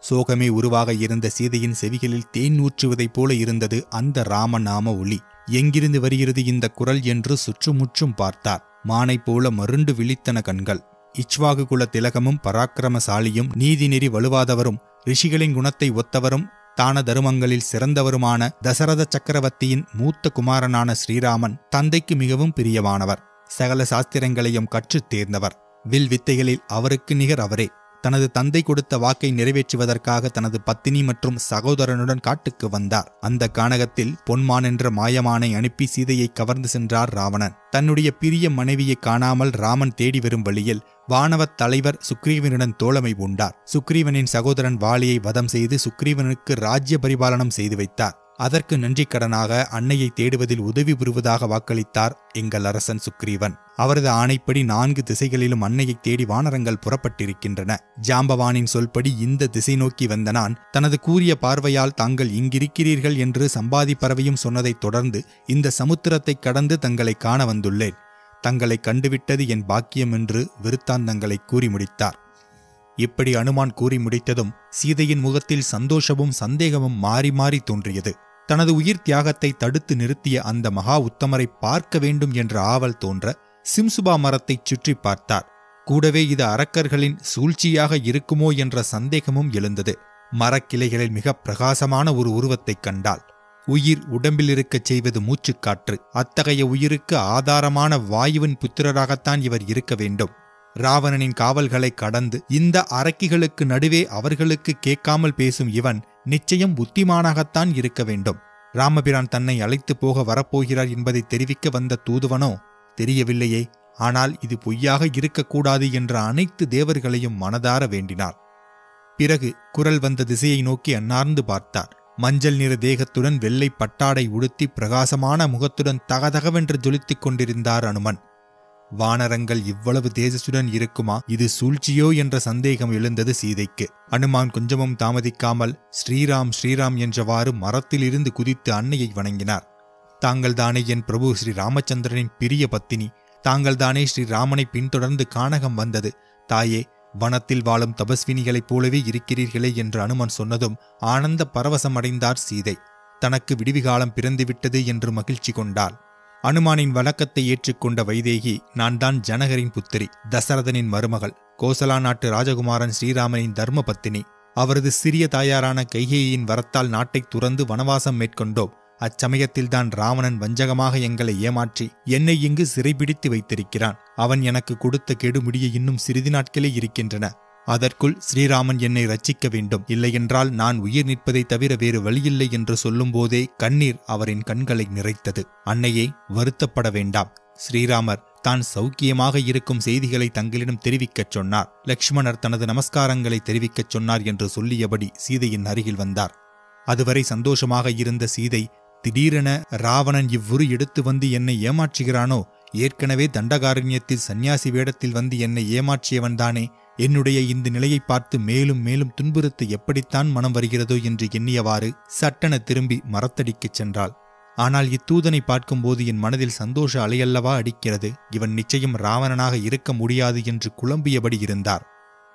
சோகமே உருவாக இருந்த சீதையின் செவிகளில் தேன் ஊற்றுவதைப் போல இருந்தது அந்த ராமநாம ஒளி. எங்கிருந்து வருகிறது இந்த குரல் என்று சுற்றுமுற்றும் பார்த்தார். மானைப் போல மருண்டு விழித்தன கண்கள். இச்வாகு குல திலகமும் பராக்கிரமசாலியும் நீதிநெறி வலுவாதவரும் ரிஷிகளின் குணத்தை ஒத்தவரும் தான தருமங்களில் சிறந்தவருமான தசரத சக்கரவர்த்தியின் மூத்த குமாரனான ஸ்ரீராமன் தந்தைக்கு மிகவும் பிரியமானவர். சகல சாஸ்திரங்களையும் கற்றுத் தேர்ந்தவர். வில் வித்தைகளில் அவருக்கு நிகர் அவரே. தனது தந்தை கொடுத்த வாக்கை நிறைவேற்றுவதற்காக தனது பத்தினி மற்றும் சகோதரனுடன் காட்டுக்கு வந்தார். அந்த கானகத்தில் பொன்மான் என்ற மாயமானை அனுப்பி சீதையை கவர்ந்து சென்றார் ராவணன். தன்னுடைய பிரிய மனைவியை காணாமல் ராமன் தேடி வரும் வழியில் வானவத் தலைவர் சுக்ரீவனுடன் தோழமை பூண்டார். சுக்ரீவனின் சகோதரன் வாலியை வதம் செய்து சுக்ரீவனுக்கு ராஜ்ய பரிபாலனம் செய்து வைத்தார். அதற்கு நன்றிக்கடனாக அன்னையை தேடுவதில் உதவி புரிவதாக வாக்களித்தார் எங்கள் அரசன் சுக்ரீவன். அவரது ஆணைப்படி 4 திசைகளிலும் அன்னையை தேடி வானரங்கள் புறப்பட்டிருக்கின்றன. ஜாம்பவானின் சொல்படி இந்த திசை நோக்கி வந்த நான் தனது கூரிய பார்வையால் தாங்கள் இங்கிருக்கிறீர்கள் என்று சம்பாதி பறவையும் சொன்னதைத் தொடர்ந்து இந்த சமுத்திரத்தை கடந்து தங்களை காண வந்துள்ளேன். தங்களை கண்டுவிட்டது என் பாக்கியம் என்று விருத்தாந்தங்களை கூறி முடித்தார். இப்படி அனுமான் கூறி முடித்ததும் சீதையின் முகத்தில் சந்தோஷமும் சந்தேகமும் மாறி மாறி தோன்றியது. தனது உயிர் தியாகத்தை தடுத்து நிறுத்திய அந்த மகா உத்தமரை பார்க்க வேண்டும் என்ற ஆவல் தோன்ற சிம்சுபா மரத்தைச் சுற்றி பார்த்தார். கூடவே இது அரக்கர்களின் சூழ்ச்சியாக இருக்குமோ என்ற சந்தேகமும் எழுந்தது. மரக்கிளைகளில் மிக பிரகாசமான ஒரு உருவத்தைக் கண்டாள். உயிர் உடம்பில் இருக்கச் செய்வது மூச்சுக்காற்று. அத்தகைய உயிருக்கு ஆதாரமான வாயுவின் புத்திரராகத்தான் இவர் இருக்க வேண்டும். ராவணனின் காவல்களை கடந்து இந்த அரக்கிகளுக்கு நடுவே அவர்களுக்கு கேட்காமல் பேசும் இவன் நிச்சயம் புத்திமானாகத்தான் இருக்க வேண்டும். ராமபிரான் தன்னை அழைத்து போக வரப்போகிறார் என்பதை தெரிவிக்க வந்த தூதுவனோ தெரியவில்லையே. ஆனால் இது பொய்யாக இருக்கக்கூடாது என்ற அனைத்து தேவர்களையும் மனதார வேண்டினார். பிறகு குரல் வந்த திசையை நோக்கி அன்னார்ந்து பார்த்தார். மஞ்சள் நிற தேகத்துடன் வெள்ளை பட்டாடை உடுத்தி பிரகாசமான முகத்துடன் தகதகவென்று ஜொலித்துக் கொண்டிருந்தார் அனுமன். வானரங்கள் இவ்வளவு தேஜசுடன் இருக்குமா? இது சூழ்ச்சியோ என்ற சந்தேகம் எழுந்தது சீதைக்கு. அனுமான் கொஞ்சமும் தாமதிக்காமல் ஸ்ரீராம் ஸ்ரீராம் என்றவாறு மரத்திலிருந்து குதித்து அன்னையை வணங்கினார். தாங்கள்தானே என் பிரபு ஸ்ரீ ராமச்சந்திரனின் பிரிய பத்தினி. தாங்கள்தானே ஸ்ரீராமனை பின்தொடர்ந்து கானகம் வந்தது. தாயே, வனத்தில் வாழும் தபஸ்வினிகளைப் போலவே இருக்கிறீர்களே என்று அனுமன் சொன்னதும் ஆனந்த பரவசம் அடைந்தார் சீதை. தனக்கு விடுவிகாலம் பிறந்துவிட்டது என்று மகிழ்ச்சி கொண்டாள். அனுமானின் வழக்கத்தை ஏற்றுக்கொண்ட வைதேகி, நான் தான் ஜனகரின் புத்திரி, தசரதனின் மருமகள், கோசலா நாட்டு ராஜகுமாரன் ஸ்ரீராமனின் தர்ம பத்தினி. அவரது சிறிய தாயாரான கைகேயின் வரத்தால் நாட்டை துறந்து வனவாசம் மேற்கொண்டோம். அச்சமயத்தில்தான் ராவணன் வஞ்சகமாக எங்களை ஏமாற்றி என்னை இங்கு சிறைபிடித்து வைத்திருக்கிறான். அவன் எனக்கு கொடுத்த கெடுமுடிய இன்னும் சிறிது நாட்களே இருக்கின்றன. அதற்குள் ஸ்ரீராமன் என்னை ரட்சிக்க வேண்டும். இல்லையென்றால் நான் உயிர் நிற்பதை தவிர வேறு வழியில்லை என்று சொல்லும் போதே கண்ணீர் அவரின் கண்களை நிறைத்தது. அன்னையே, வருத்தப்பட வேண்டாம். ஸ்ரீராமர் தான் சௌக்கியமாக இருக்கும் செய்திகளை தங்களிடம் தெரிவிக்கச் சொன்னார். லக்ஷ்மணர் தனது நமஸ்காரங்களை தெரிவிக்கச் சொன்னார் என்று சொல்லியபடி சீதையின் அருகில் வந்தார். அதுவரை சந்தோஷமாக இருந்த சீதை திடீரென ராவணன் இவ்வுரு எடுத்து வந்து என்னை ஏமாற்றுகிறானோ? ஏற்கனவே தண்டகாரண்யத்தில் சந்நியாசி வேடத்தில் வந்து என்னை ஏமாற்றியவன்தானே. என்னுடைய இந்த நிலையை பார்த்து மேலும் மேலும் துன்புறுத்த எப்படித்தான் மனம் வருகிறதோ என்று எண்ணியவாறு சட்டென திரும்பி மரத்தடிக்குச் சென்றாள். ஆனால் இத்தூதனை பார்க்கும்போது என் மனதில் சந்தோஷ அலையல்லவா அடிக்கிறது. இவன் நிச்சயம் ராவணனாக இருக்க முடியாது என்று குழம்பியபடி இருந்தார்.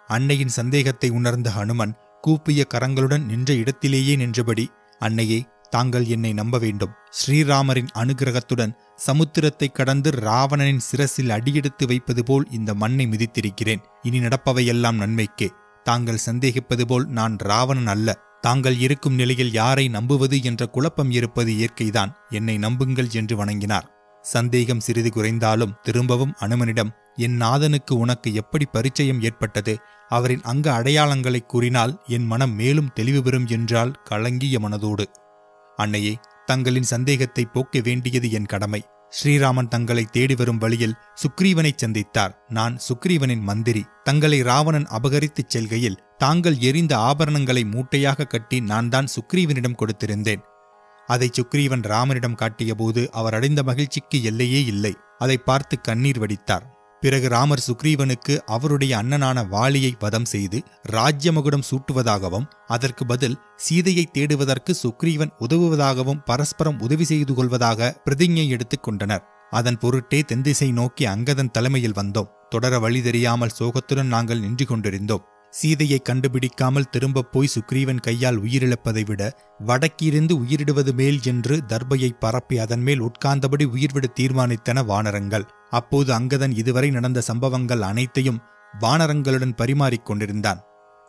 அன்னையின் சந்தேகத்தை உணர்ந்த ஹனுமன் கூப்பிய கரங்களுடன் நின்ற இடத்திலேயே நின்றபடி, அன்னையே, தாங்கள் என்னை நம்ப வேண்டும். ஸ்ரீராமரின் அனுகிரகத்துடன் சமுத்திரத்தை கடந்து ராவணனின் சிரசில் அடியெடுத்து வைப்பது போல் இந்த மண்ணை மிதித்திருக்கிறேன். இனி நடப்பவையெல்லாம் நன்மைக்கே. தாங்கள் சந்தேகிப்பது போல் நான் ராவணன் அல்ல. தாங்கள் இருக்கும் நிலையில் யாரை நம்புவது என்ற குழப்பம் இருப்பது இயற்கைதான். என்னை நம்புங்கள் என்று வணங்கினார். சந்தேகம் சிறிது குறைந்தாலும் திரும்பவும் அனுமனிடம், என் நாதனுக்கு உனக்கு எப்படி பரிச்சயம் ஏற்பட்டது? அவரின் அங்க அடையாளங்களை கூறினால் என் மனம் மேலும் தெளிவு பெறும் என்றால் கலங்கிய மனதோடு. அன்னையே, தங்களின் சந்தேகத்தை போக்க வேண்டியது என் கடமை. ஸ்ரீராமன் தங்களை தேடி வரும் வழியில் சுக்ரீவனை சந்தித்தார். நான் சுக்ரீவனின் மந்திரி. தங்களை ராவணன் அபகரித்துச் செல்கையில் தாங்கள் எரிந்த ஆபரணங்களை மூட்டையாக கட்டி நான் தான் சுக்ரீவனிடம் கொடுத்திருந்தேன். அதை சுக்ரீவன் ராமனிடம் காட்டிய போது அவர் அடைந்த மகிழ்ச்சிக்கு எல்லையே இல்லை. அதை பார்த்து கண்ணீர் வடித்தார். பிறகு ராமர் சுக்ரீவனுக்கு அவருடைய அண்ணனான வாலியை வதம் செய்து ராஜ்யமகுடம் சூட்டுவதாகவும் அதற்கு பதில் சீதையை தேடுவதற்கு சுக்ரீவன் உதவுவதாகவும் பரஸ்பரம் உதவி செய்து கொள்வதாக பிரதிஞ்ஞை எடுத்துக் கொண்டனர். அதன் பொருட்டே தென்திசை நோக்கி அங்கதன் தலைமையில் வந்தோம். தொடர வழி தெரியாமல் சோகத்துடன் நாங்கள் நின்று கொண்டிருந்தோம். சீதையை கண்டுபிடிக்காமல் திரும்பப் போய் சுக்ரீவன் கையால் உயிரிழப்பதை விட வடக்கிருந்து உயிரிடுவது மேல் என்று தர்பையை பரப்பி அதன் மேல் உட்கார்ந்தபடி உயிர்விட தீர்மானித்தன வானரங்கள். அப்போது அங்கதன் இதுவரை நடந்த சம்பவங்கள் அனைத்தையும் வானரங்களுடன் பரிமாறிக் கொண்டிருந்தான்.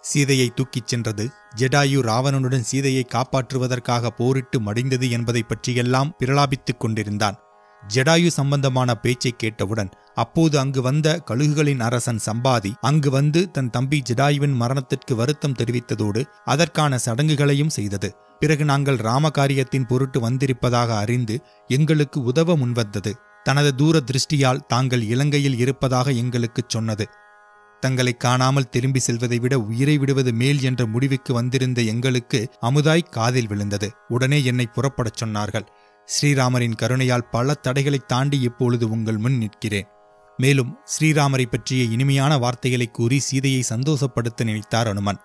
சீதையை தூக்கிச் சென்றது, ஜடாயு ராவணனுடன் சீதையை காப்பாற்றுவதற்காக போரிட்டு மடிந்தது என்பதை பற்றியெல்லாம் பிரலாபித்துக் கொண்டிருந்தான். ஜடாயு சம்பந்தமான பேச்சை கேட்டவுடன் அப்போது அங்கு வந்த கழுகுகளின் அரசன் சம்பாதி அங்கு வந்து தன் தம்பி ஜடாயுவின் மரணத்திற்கு வருத்தம் தெரிவித்ததோடு அதற்கான சடங்குகளையும் செய்தது. பிறகு நாங்கள் ராமகாரியத்தின் பொருட்டு வந்திருப்பதாக அறிந்து எங்களுக்கு உதவ முன்வந்தது. தனது தூர திருஷ்டியால் தாங்கள் இலங்கையில் இருப்பதாக எங்களுக்குச் சொன்னது. தங்களை காணாமல் திரும்பி செல்வதை விட உயிரை விடுவது மேல் என்ற முடிவுக்கு வந்திருந்த எங்களுக்கு அமுதாய் காதில் விழுந்தது. உடனே என்னை புறப்படச் சொன்னார்கள். ஸ்ரீராமரின் கருணையால் பல தடைகளை தாண்டி இப்பொழுது உங்கள் முன் நிற்கிறேன். மேலும் ஸ்ரீராமரை பற்றிய இனிமையான வார்த்தைகளை கூறி சீதையை சந்தோஷப்படுத்த நினைத்தார் அனுமன்.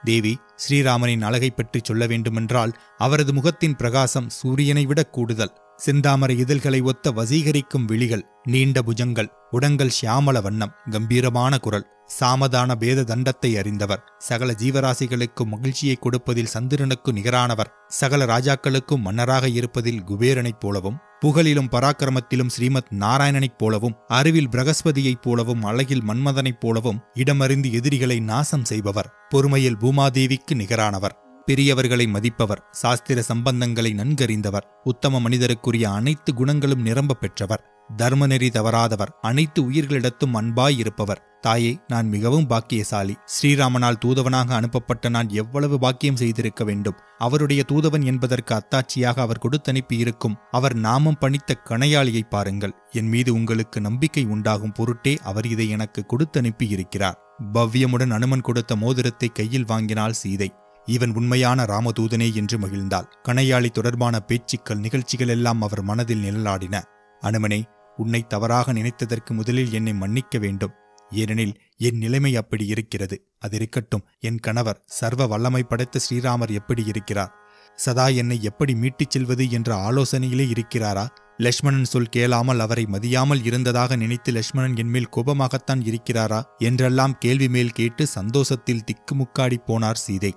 தேவி, ஸ்ரீராமனின் அழகை பற்றி சொல்ல வேண்டுமென்றால் அவரது முகத்தின் பிரகாசம் சூரியனை விட கூடுதல். செந்தாமரை இதழ்களை ஒத்த வசீகரிக்கும் விழிகள், நீண்ட புஜங்கள், உடங்கள் சியாமள வண்ணம், கம்பீரமான குரல், சாமதான பேத தண்டத்தை அறிந்தவர், சகல ஜீவராசிகளுக்கும் மகிழ்ச்சியை கொடுப்பதில் சந்திரனுக்கு நிகரானவர், சகல ராஜாக்களுக்கும் மன்னராக இருப்பதில் குபேரனைப் போலவும், புகழிலும் பராக்கிரமத்திலும் ஸ்ரீமத் நாராயணனைப் போலவும், அறிவில் பிரகஸ்பதியைப் போலவும், அழகில் மன்மதனைப் போலவும் இடமறிந்து எதிரிகளை நாசம் செய்பவர், பொறுமையில் பூமாதேவிக்கு நிகரானவர், பெரியவர்களை மதிப்பவர், சாஸ்திர சம்பந்தங்களை நன்கறிந்தவர், உத்தம மனிதருக்குரிய அனைத்து குணங்களும் நிரம்ப பெற்றவர், தர்மநெறி தவறாதவர், அனைத்து உயிர்களிடத்தும் அன்பாயிருப்பவர். தாயே, நான் மிகவும் பாக்கியசாலி. ஸ்ரீராமனால் தூதவனாக அனுப்பப்பட்ட நான் எவ்வளவு பாக்கியம் செய்திருக்க வேண்டும். அவருடைய தூதவன் என்பதற்கு அத்தாட்சியாக அவர் கொடுத்தனுப்பியிருக்கும் அவர் நாமம் பணித்த கணையாளியை பாருங்கள். என் மீது உங்களுக்கு நம்பிக்கை உண்டாகும் பொருட்டே அவர் இதை எனக்கு கொடுத்தனுப்பியிருக்கிறார். பவ்யமுடன் அனுமன் கொடுத்த மோதிரத்தை கையில் வாங்கினாள் சீதை. இவன் உண்மையான ராமதூதனே என்று மகிழ்ந்தாள். கணையாளி தொடர்பான பேச்சுக்கள், நிகழ்ச்சிகள் எல்லாம் அவர் மனதில் நிழலாடின. அனுமனே, உன்னை தவறாக நினைத்ததற்கு முதலில் என்னை மன்னிக்க வேண்டும். ஏனெனில் என் நிலைமை அப்படி இருக்கிறது. அது இருக்கட்டும், என் கணவர் சர்வ வல்லமை படைத்த ஸ்ரீராமர் எப்படி இருக்கிறார்? சதா என்னை எப்படி மீட்டுச் செல்வது என்ற ஆலோசனையிலே இருக்கிறாரா? லட்சுமணன் சொல் கேளாமல் அவரை மதியாமல் இருந்ததாக நினைத்து லட்சுமணன் என்மேல் கோபமாகத்தான் இருக்கிறாரா என்றெல்லாம் கேள்வி மேல் கேட்டு சந்தோஷத்தில் திக்குமுக்காடி போனார் சீதை.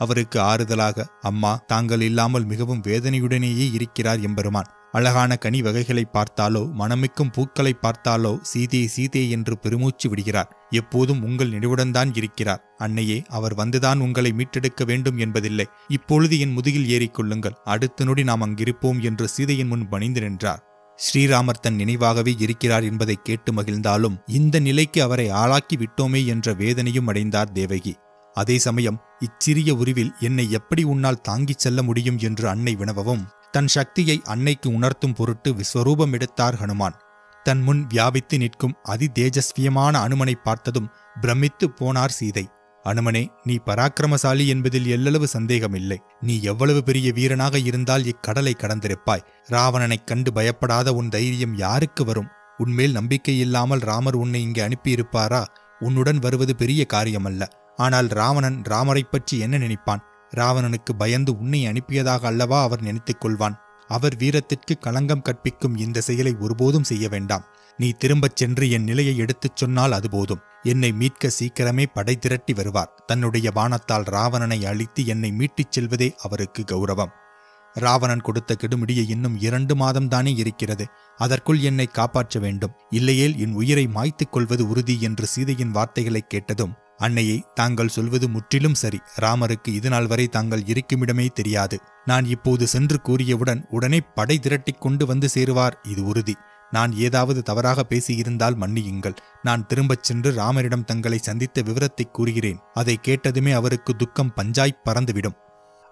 அவருக்கு ஆறுதலாக, அம்மா, தாங்கள் இல்லாமல் மிகவும் வேதனையுடனேயே இருக்கிறார் எம்பெருமான். அழகான கனி வகைகளை பார்த்தாலோ மணமிக்கும் பூக்களை பார்த்தாலோ சீதே சீதே என்று பெருமூச்சு விடுகிறார். எப்போதும் உங்கள் நினைவுடன்தான் இருக்கிறார். அன்னையே, அவர் வந்துதான் உங்களை மீட்டெடுக்க வேண்டும் என்பதில்லை. இப்பொழுது என் முதுகில் ஏறிக்கொள்ளுங்கள், அடுத்த நொடி நாம் அங்கிருப்போம் என்று சீதையின் முன் பணிந்து நின்றார். ஸ்ரீராமர் தன் நினைவாகவே இருக்கிறார் என்பதை கேட்டு மகிழ்ந்தாலும் இந்த நிலைக்கு அவரை ஆளாக்கி விட்டோமே என்ற வேதனையும் அடைந்தார் தேவகி. அதே சமயம் இச்சிறிய உருவில் என்னை எப்படி உன்னால் தாங்கிச் செல்ல முடியும் என்று அன்னை வினவவும் தன் சக்தியை அன்னைக்கு உணர்த்தும் பொருட்டு விஸ்வரூபம் எடுத்தார் ஹனுமான். தன் முன் வியாபித்து நிற்கும் அதி தேஜஸ்வியமான அனுமனை பார்த்ததும் பிரமித்து போனார் சீதை. அனுமனே, நீ பராக்கிரமசாலி என்பதில் எல்லளவு சந்தேகமில்லை. நீ எவ்வளவு பெரிய வீரனாக இருந்தால் இக்கடலை கடந்திருப்பாய். ராவணனைக் கண்டு பயப்படாத உன் தைரியம் யாருக்கு வரும்? உன்மேல் நம்பிக்கை இல்லாமல் ராமர் உன்னை இங்கே அனுப்பியிருப்பாரா? உன்னுடன் வருவது பெரிய காரியமல்ல. ஆனால் ராவணன் ராமரைப் பற்றி என்ன நினைப்பான்? ராவணனுக்கு பயந்து உன்னை அனுப்பியதாக அல்லவா அவர் நினைத்துக் கொள்வான். அவர் வீரத்திற்கு களங்கம் கற்பிக்கும் இந்த செயலை ஒருபோதும் செய்ய வேண்டாம். நீ திரும்பச் சென்று என் நிலையை எடுத்துச் சொன்னால் அது போதும். என்னை மீட்க சீக்கிரமே படை திரட்டி வருவார். தன்னுடைய பாணத்தால் ராவணனை அழித்து என்னை மீட்டுச் செல்வதே அவருக்கு கௌரவம். ராவணன் கொடுத்த கெடுமிடியை இன்னும் 2 மாதம்தானே இருக்கிறது. அதற்குள் என்னை காப்பாற்ற வேண்டும். இல்லையேல் என் உயிரை மாய்த்துக் கொள்வது உறுதி என்று சீதையின் வார்த்தைகளை கேட்டதும், அன்னையை, தாங்கள் சொல்வது முற்றிலும் சரி. ராமருக்கு இதுநாள் வரை தாங்கள் இருக்குமிடமே தெரியாது. நான் இப்போது சென்று கூறியவுடன் உடனே படை திரட்டிக் கொண்டு வந்து சேருவார், இது உறுதி. நான் ஏதாவது தவறாக பேசியிருந்தால் மன்னியுங்கள். நான் திரும்பச் சென்று ராமரிடம் தங்களை சந்தித்த விவரத்தை கூறுகிறேன். அதை கேட்டதுமே அவருக்கு துக்கம் பஞ்சாய்ப் பறந்துவிடும்.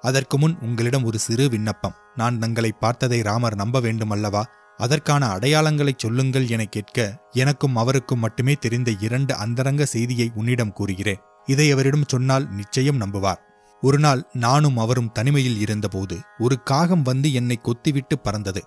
அதற்கு முன் உங்களிடம் ஒரு சிறு விண்ணப்பம். நான் தங்களை பார்த்ததை ராமர் நம்ப வேண்டுமல்லவா? அதற்கான அடையாளங்களை சொல்லுங்கள் என கேட்க, எனக்கும் அவருக்கும் மட்டுமே தெரிந்த 2 அந்தரங்க செய்தியை உன்னிடம் கூறுகிறேன். இதை அவரிடம் சொன்னால் நிச்சயம் நம்புவார். ஒரு நாள் நானும் அவரும் தனிமையில் இருந்தபோது ஒரு காகம் வந்து என்னை கொத்திவிட்டு பறந்தது.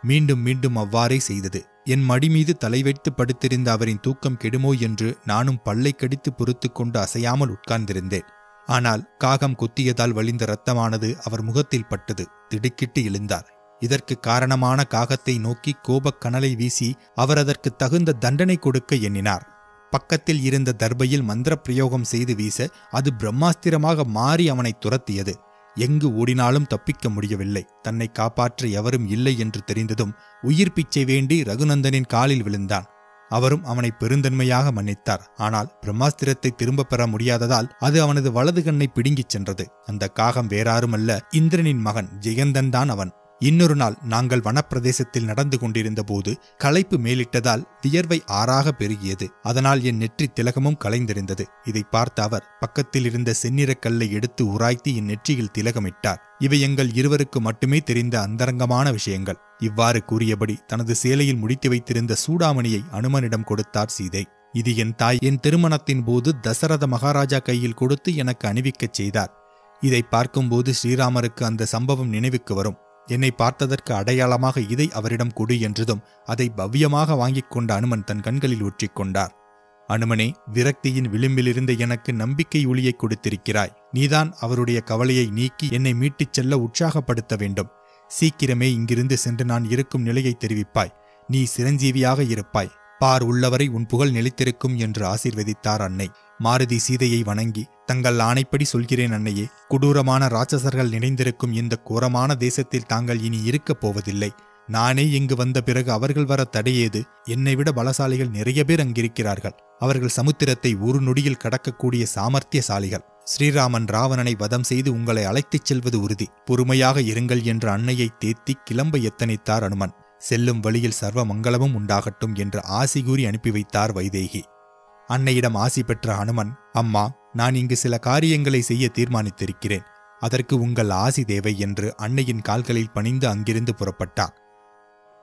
மீண்டும் மீண்டும் அவ்வாறே செய்தது. என் மடி மீது தலை வைத்து படுத்திருந்த அவரின் தூக்கம் கெடுமோ என்று நானும் பல்லை கடித்து பொறுத்து கொண்டு அசையாமல் உட்கார்ந்திருந்தேன். ஆனால் காகம் குத்தியதால் வழிந்த இரத்தமானது அவர் முகத்தில் பட்டது. திடுக்கிட்டு எழுந்தார். இதற்கு காரணமான காகத்தை நோக்கி கோபக் கனலை வீசி அவர் அதற்கு தகுந்த தண்டனை கொடுக்க எண்ணினார். பக்கத்தில் இருந்த தர்பையில் மந்திர பிரயோகம் செய்து வீச அது பிரம்மாஸ்திரமாக மாறி அவனை துரத்தியது. எங்கு ஓடினாலும் தப்பிக்க முடியவில்லை. தன்னை காப்பாற்ற எவரும் இல்லை என்று தெரிந்ததும் உயிர் பிச்சை வேண்டி ரகுநந்தனின் காலில் விழுந்தான். அவரும் அவனை பெருந்தன்மையாக மன்னித்தார். ஆனால் பிரம்மாஸ்திரத்தை திரும்ப பெற முடியாததால் அது அவனது வலது கண்ணை பிடுங்கிச் சென்றது. அந்த காகம் வேறாருமல்ல, இந்திரனின் மகன் ஜெயந்தன் தான் அவன். இன்னொரு நாள் நாங்கள் வனப்பிரதேசத்தில் நடந்து கொண்டிருந்த போது களைப்பு மேலிட்டதால் வியர்வை ஆறாக பெருகியது. அதனால் என் நெற்றி திலகமும் கலைந்திருந்தது. இதை பார்த்த அவர் பக்கத்தில் இருந்த செந்நிறக்கல்லை எடுத்து உராய்த்தி என் நெற்றியில் திலகமிட்டார். இவை எங்கள் இருவருக்கு மட்டுமே தெரிந்த அந்தரங்கமான விஷயங்கள். இவ்வாறு கூறியபடி தனது சேலையில் முடித்து வைத்திருந்த சூடாமணியை அனுமனிடம் கொடுத்தார் சீதை. இது என் தாய் என் திருமணத்தின் போது தசரத மகாராஜா கையில் கொடுத்து எனக்கு அணிவிக்கச் செய்தார். இதை பார்க்கும்போது ஸ்ரீராமருக்கு அந்த சம்பவம் நினைவுக்கு வரும். என்னை பார்த்ததற்கு அடையாளமாக இதை அவரிடம் கொடு என்றதும் அதை பவ்யமாக வாங்கிக் கொண்ட அனுமன் தன் கண்களில் ஊற்றிக்கொண்டார். அனுமனே, விரக்தியின் விளிம்பிலிருந்து எனக்கு நம்பிக்கை ஒளியை கொடுத்திருக்கிறாய். நீதான் அவருடைய கவலையை நீக்கி என்னை மீட்டுச் செல்ல உற்சாகப்படுத்த வேண்டும். சீக்கிரமே இங்கிருந்து சென்று நான் இருக்கும் நிலையை தெரிவிப்பாய். நீ சிரஞ்சீவியாக இருப்பாய். பார், உள்ளவரை உன் புகழ் நிலைத்திருக்கும் என்று ஆசீர்வதித்தார் அன்னை. மாருதி சீதையை வணங்கி, தங்கள் ஆணைப்படி சொல்கிறேன் அன்னையே. கொடூரமான ராட்சசர்கள் நிறைந்திருக்கும் இந்த கோரமான தேசத்தில் தாங்கள் இனி இருக்கப் போவதில்லை. நானே இங்கு வந்த பிறகு அவர்கள் வர தடையேது? என்னை விட பலசாலிகள் நிறைய பேர் அங்கிருக்கிறார்கள். அவர்கள் சமுத்திரத்தை ஒரு நொடியில் கடக்கக்கூடிய சாமர்த்தியசாலிகள். ஸ்ரீராமன் ராவணனை வதம் செய்து உங்களை அழைத்துச் செல்வது உறுதி. பொறுமையாக இருங்கள் என்று அன்னையை தேத்தி கிளம்ப எத்தனித்தார் அனுமன். செல்லும் வழியில் சர்வ மங்களமும் உண்டாகட்டும் என்று ஆசி கூறி அனுப்பி வைத்தார் வைதேகி. அன்னையிடம் ஆசி பெற்ற அனுமன், அம்மா, நான் இங்கு சில காரியங்களை செய்ய தீர்மானித்திருக்கிறேன். அதற்கு உங்கள் ஆசி தேவை என்று அன்னையின் கால்களில் பணிந்து அங்கிருந்து புறப்பட்டார்.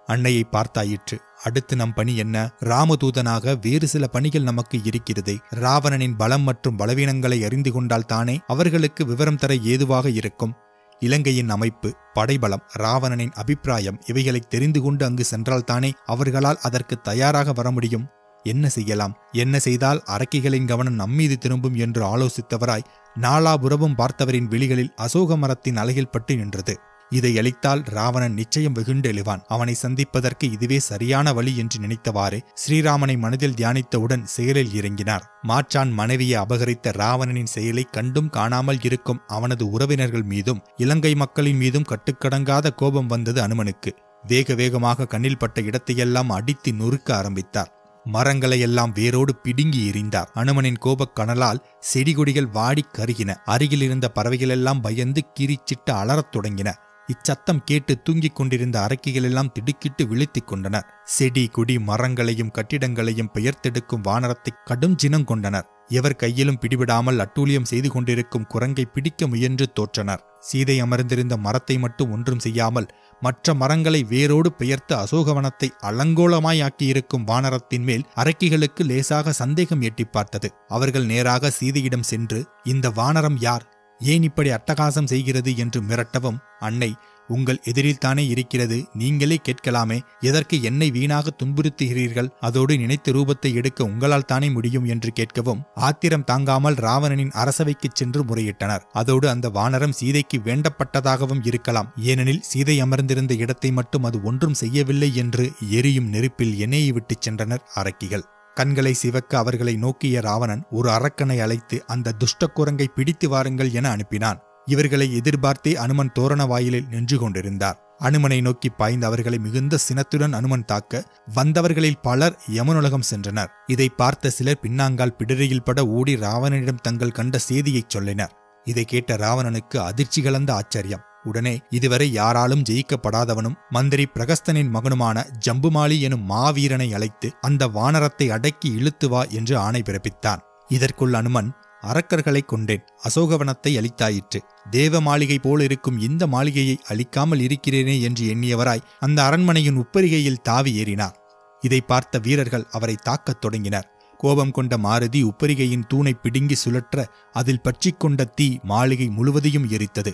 அன்னையை பார்த்தாயிற்று. அடுத்து நம் பணி என்ன? ராமதூதனாக வேறு சில பணிகள் நமக்கு இருக்கிறது. ராவணனின் பலம் மற்றும் பலவீனங்களை அறிந்து கொண்டால் தானே அவர்களுக்கு விவரம் தர ஏதுவாக இருக்கும். இலங்கையின் அமைப்பு, படைபலம், ராவணனின் அபிப்பிராயம் இவைகளை தெரிந்து கொண்டு அங்கு சென்றால்தானே அவர்களால் அதற்கு தயாராக வர முடியும். என்ன செய்யலாம்? என்ன செய்தால் அரக்கிகளின் கவனம் நம்மீது திரும்பும் என்று ஆலோசித்தவராய் நாலாபுரமும் பார்த்தவரின் விழிகளில் அசோக மரத்தின் அழகில் பட்டு நின்றது. இதை அளித்தால் ராவணன் நிச்சயம் வெகுண்டு எழுவான். அவனை சந்திப்பதற்கு இதுவே சரியான வழி என்று நினைத்தவாறு ஸ்ரீராமனை மனதில் தியானித்தவுடன் செயலில் இறங்கினார். மாற்றான் மனைவியை அபகரித்த ராவணனின் செயலை கண்டும் காணாமல் இருக்கும் அவனது உறவினர்கள் மீதும் இலங்கை மக்களின் மீதும் கட்டுக்கடங்காத கோபம் வந்தது அனுமனுக்கு. வேக வேகமாக கண்ணில் பட்ட இடத்தையெல்லாம் அடித்து நொறுக்க ஆரம்பித்தார். மரங்களையெல்லாம் வேரோடு பிடுங்கி எறிந்தார். அனுமனின் கோபக் கனலால் செடிகொடிகள் வாடி கருகின. அருகிலிருந்த பறவைகளெல்லாம் பயந்து கிரிச்சிட்டு அலறத் தொடங்கின. இச்சத்தம் கேட்டு தூங்கிக் கொண்டிருந்த அரக்கிகளெல்லாம் திடுக்கிட்டு விழித்துக் கொண்டனர். செடி கொடி மரங்களையும் கட்டிடங்களையும் பெயர்த்தெடுக்கும் வானரத்தை கடும் சினம் கொண்டனர். எவர் கையிலும் பிடிவிடாமல் அட்டூழியம் செய்து கொண்டிருக்கும் குரங்கை பிடிக்க முயன்று தோற்றனர். சீதை அமர்ந்திருந்த மரத்தை மட்டும் ஒன்றும் செய்யாமல் மற்ற மரங்களை வேரோடு பெயர்த்து அசோகவனத்தை அலங்கோலமாயாக்கியிருக்கும் வானரத்தின் மேல் அரக்கிகளுக்கு லேசாக சந்தேகம் எட்டி பார்த்தது. அவர்கள் நேராக சீதையிடம் சென்று, இந்த வானரம் யார்? ஏன் இப்படி அட்டகாசம் செய்கிறது என்று மிரட்டவும், அன்னை, உங்கள் எதிரில்தானே இருக்கிறது, நீங்களே கேட்கலாமே, எதற்கு என்னை வீணாக துன்புறுத்துகிறீர்கள்? அதோடு நினைத்த ரூபத்தை எடுக்க உங்களால் தானே முடியும் என்று கேட்கவும், ஆத்திரம் தாங்காமல் ராவணனின் அரசவைக்கு சென்று முறையிட்டனர். அதோடு அந்த வானரம் சீதைக்கு வேண்டப்பட்டதாகவும் இருக்கலாம். ஏனெனில் சீதை அமர்ந்திருந்த இடத்தை மட்டும் அது ஒன்றும் செய்யவில்லை என்று எரியும் நெருப்பில் எண்ணெயை விட்டுச் சென்றனர் அரக்கிகள். கண்களை சிவக்க அவர்களை நோக்கிய ராவணன் ஒரு அரக்கனை அழைத்து அந்த துஷ்ட குரங்கை பிடித்து வாருங்கள் என அனுப்பினான். இவர்களை எதிர்பார்த்தே அனுமன் தோரண வாயிலில் நின்று கொண்டிருந்தார். அனுமனை நோக்கி பாய்ந்த அவர்களை மிகுந்த சினத்துடன் அனுமன் தாக்க வந்தவர்களில் பலர் யமனுலகம் சென்றனர். இதை பார்த்த சிலர் பின்னாங்கால் பிடரியில் பட ஓடி ராவணனிடம் தங்கள் கண்ட செய்தியைச் சொல்லினர். இதை கேட்ட ராவணனுக்கு அதிர்ச்சி கலந்த ஆச்சரியம். உடனே இதுவரை யாராலும் ஜெயிக்கப்படாதவனும் மந்திரி பிரகஸ்தனின் மகனுமான ஜம்புமாலி எனும் மாவீரனை அழைத்து அந்த வானரத்தை அடக்கி இழுத்து வா என்று ஆணை பிறப்பித்தான். இதற்குள் அனுமன், அரக்கர்களை கொண்டேன், அசோகவனத்தை அளித்தாயிற்று, தேவ மாளிகை போல் இருக்கும் இந்த மாளிகையை அளிக்காமல் இருக்கிறேனே என்று எண்ணியவராய் அந்த அரண்மனையின் உப்பரிகையில் தாவி ஏறினார். இதை பார்த்த வீரர்கள் அவரை தாக்கத் தொடங்கினர். கோபம் கொண்ட மாருதி உப்பரிகையின் தூணை பிடுங்கி சுழற்ற அதில் பற்றிக்கொண்ட தீ மாளிகை முழுவதையும் எரித்தது.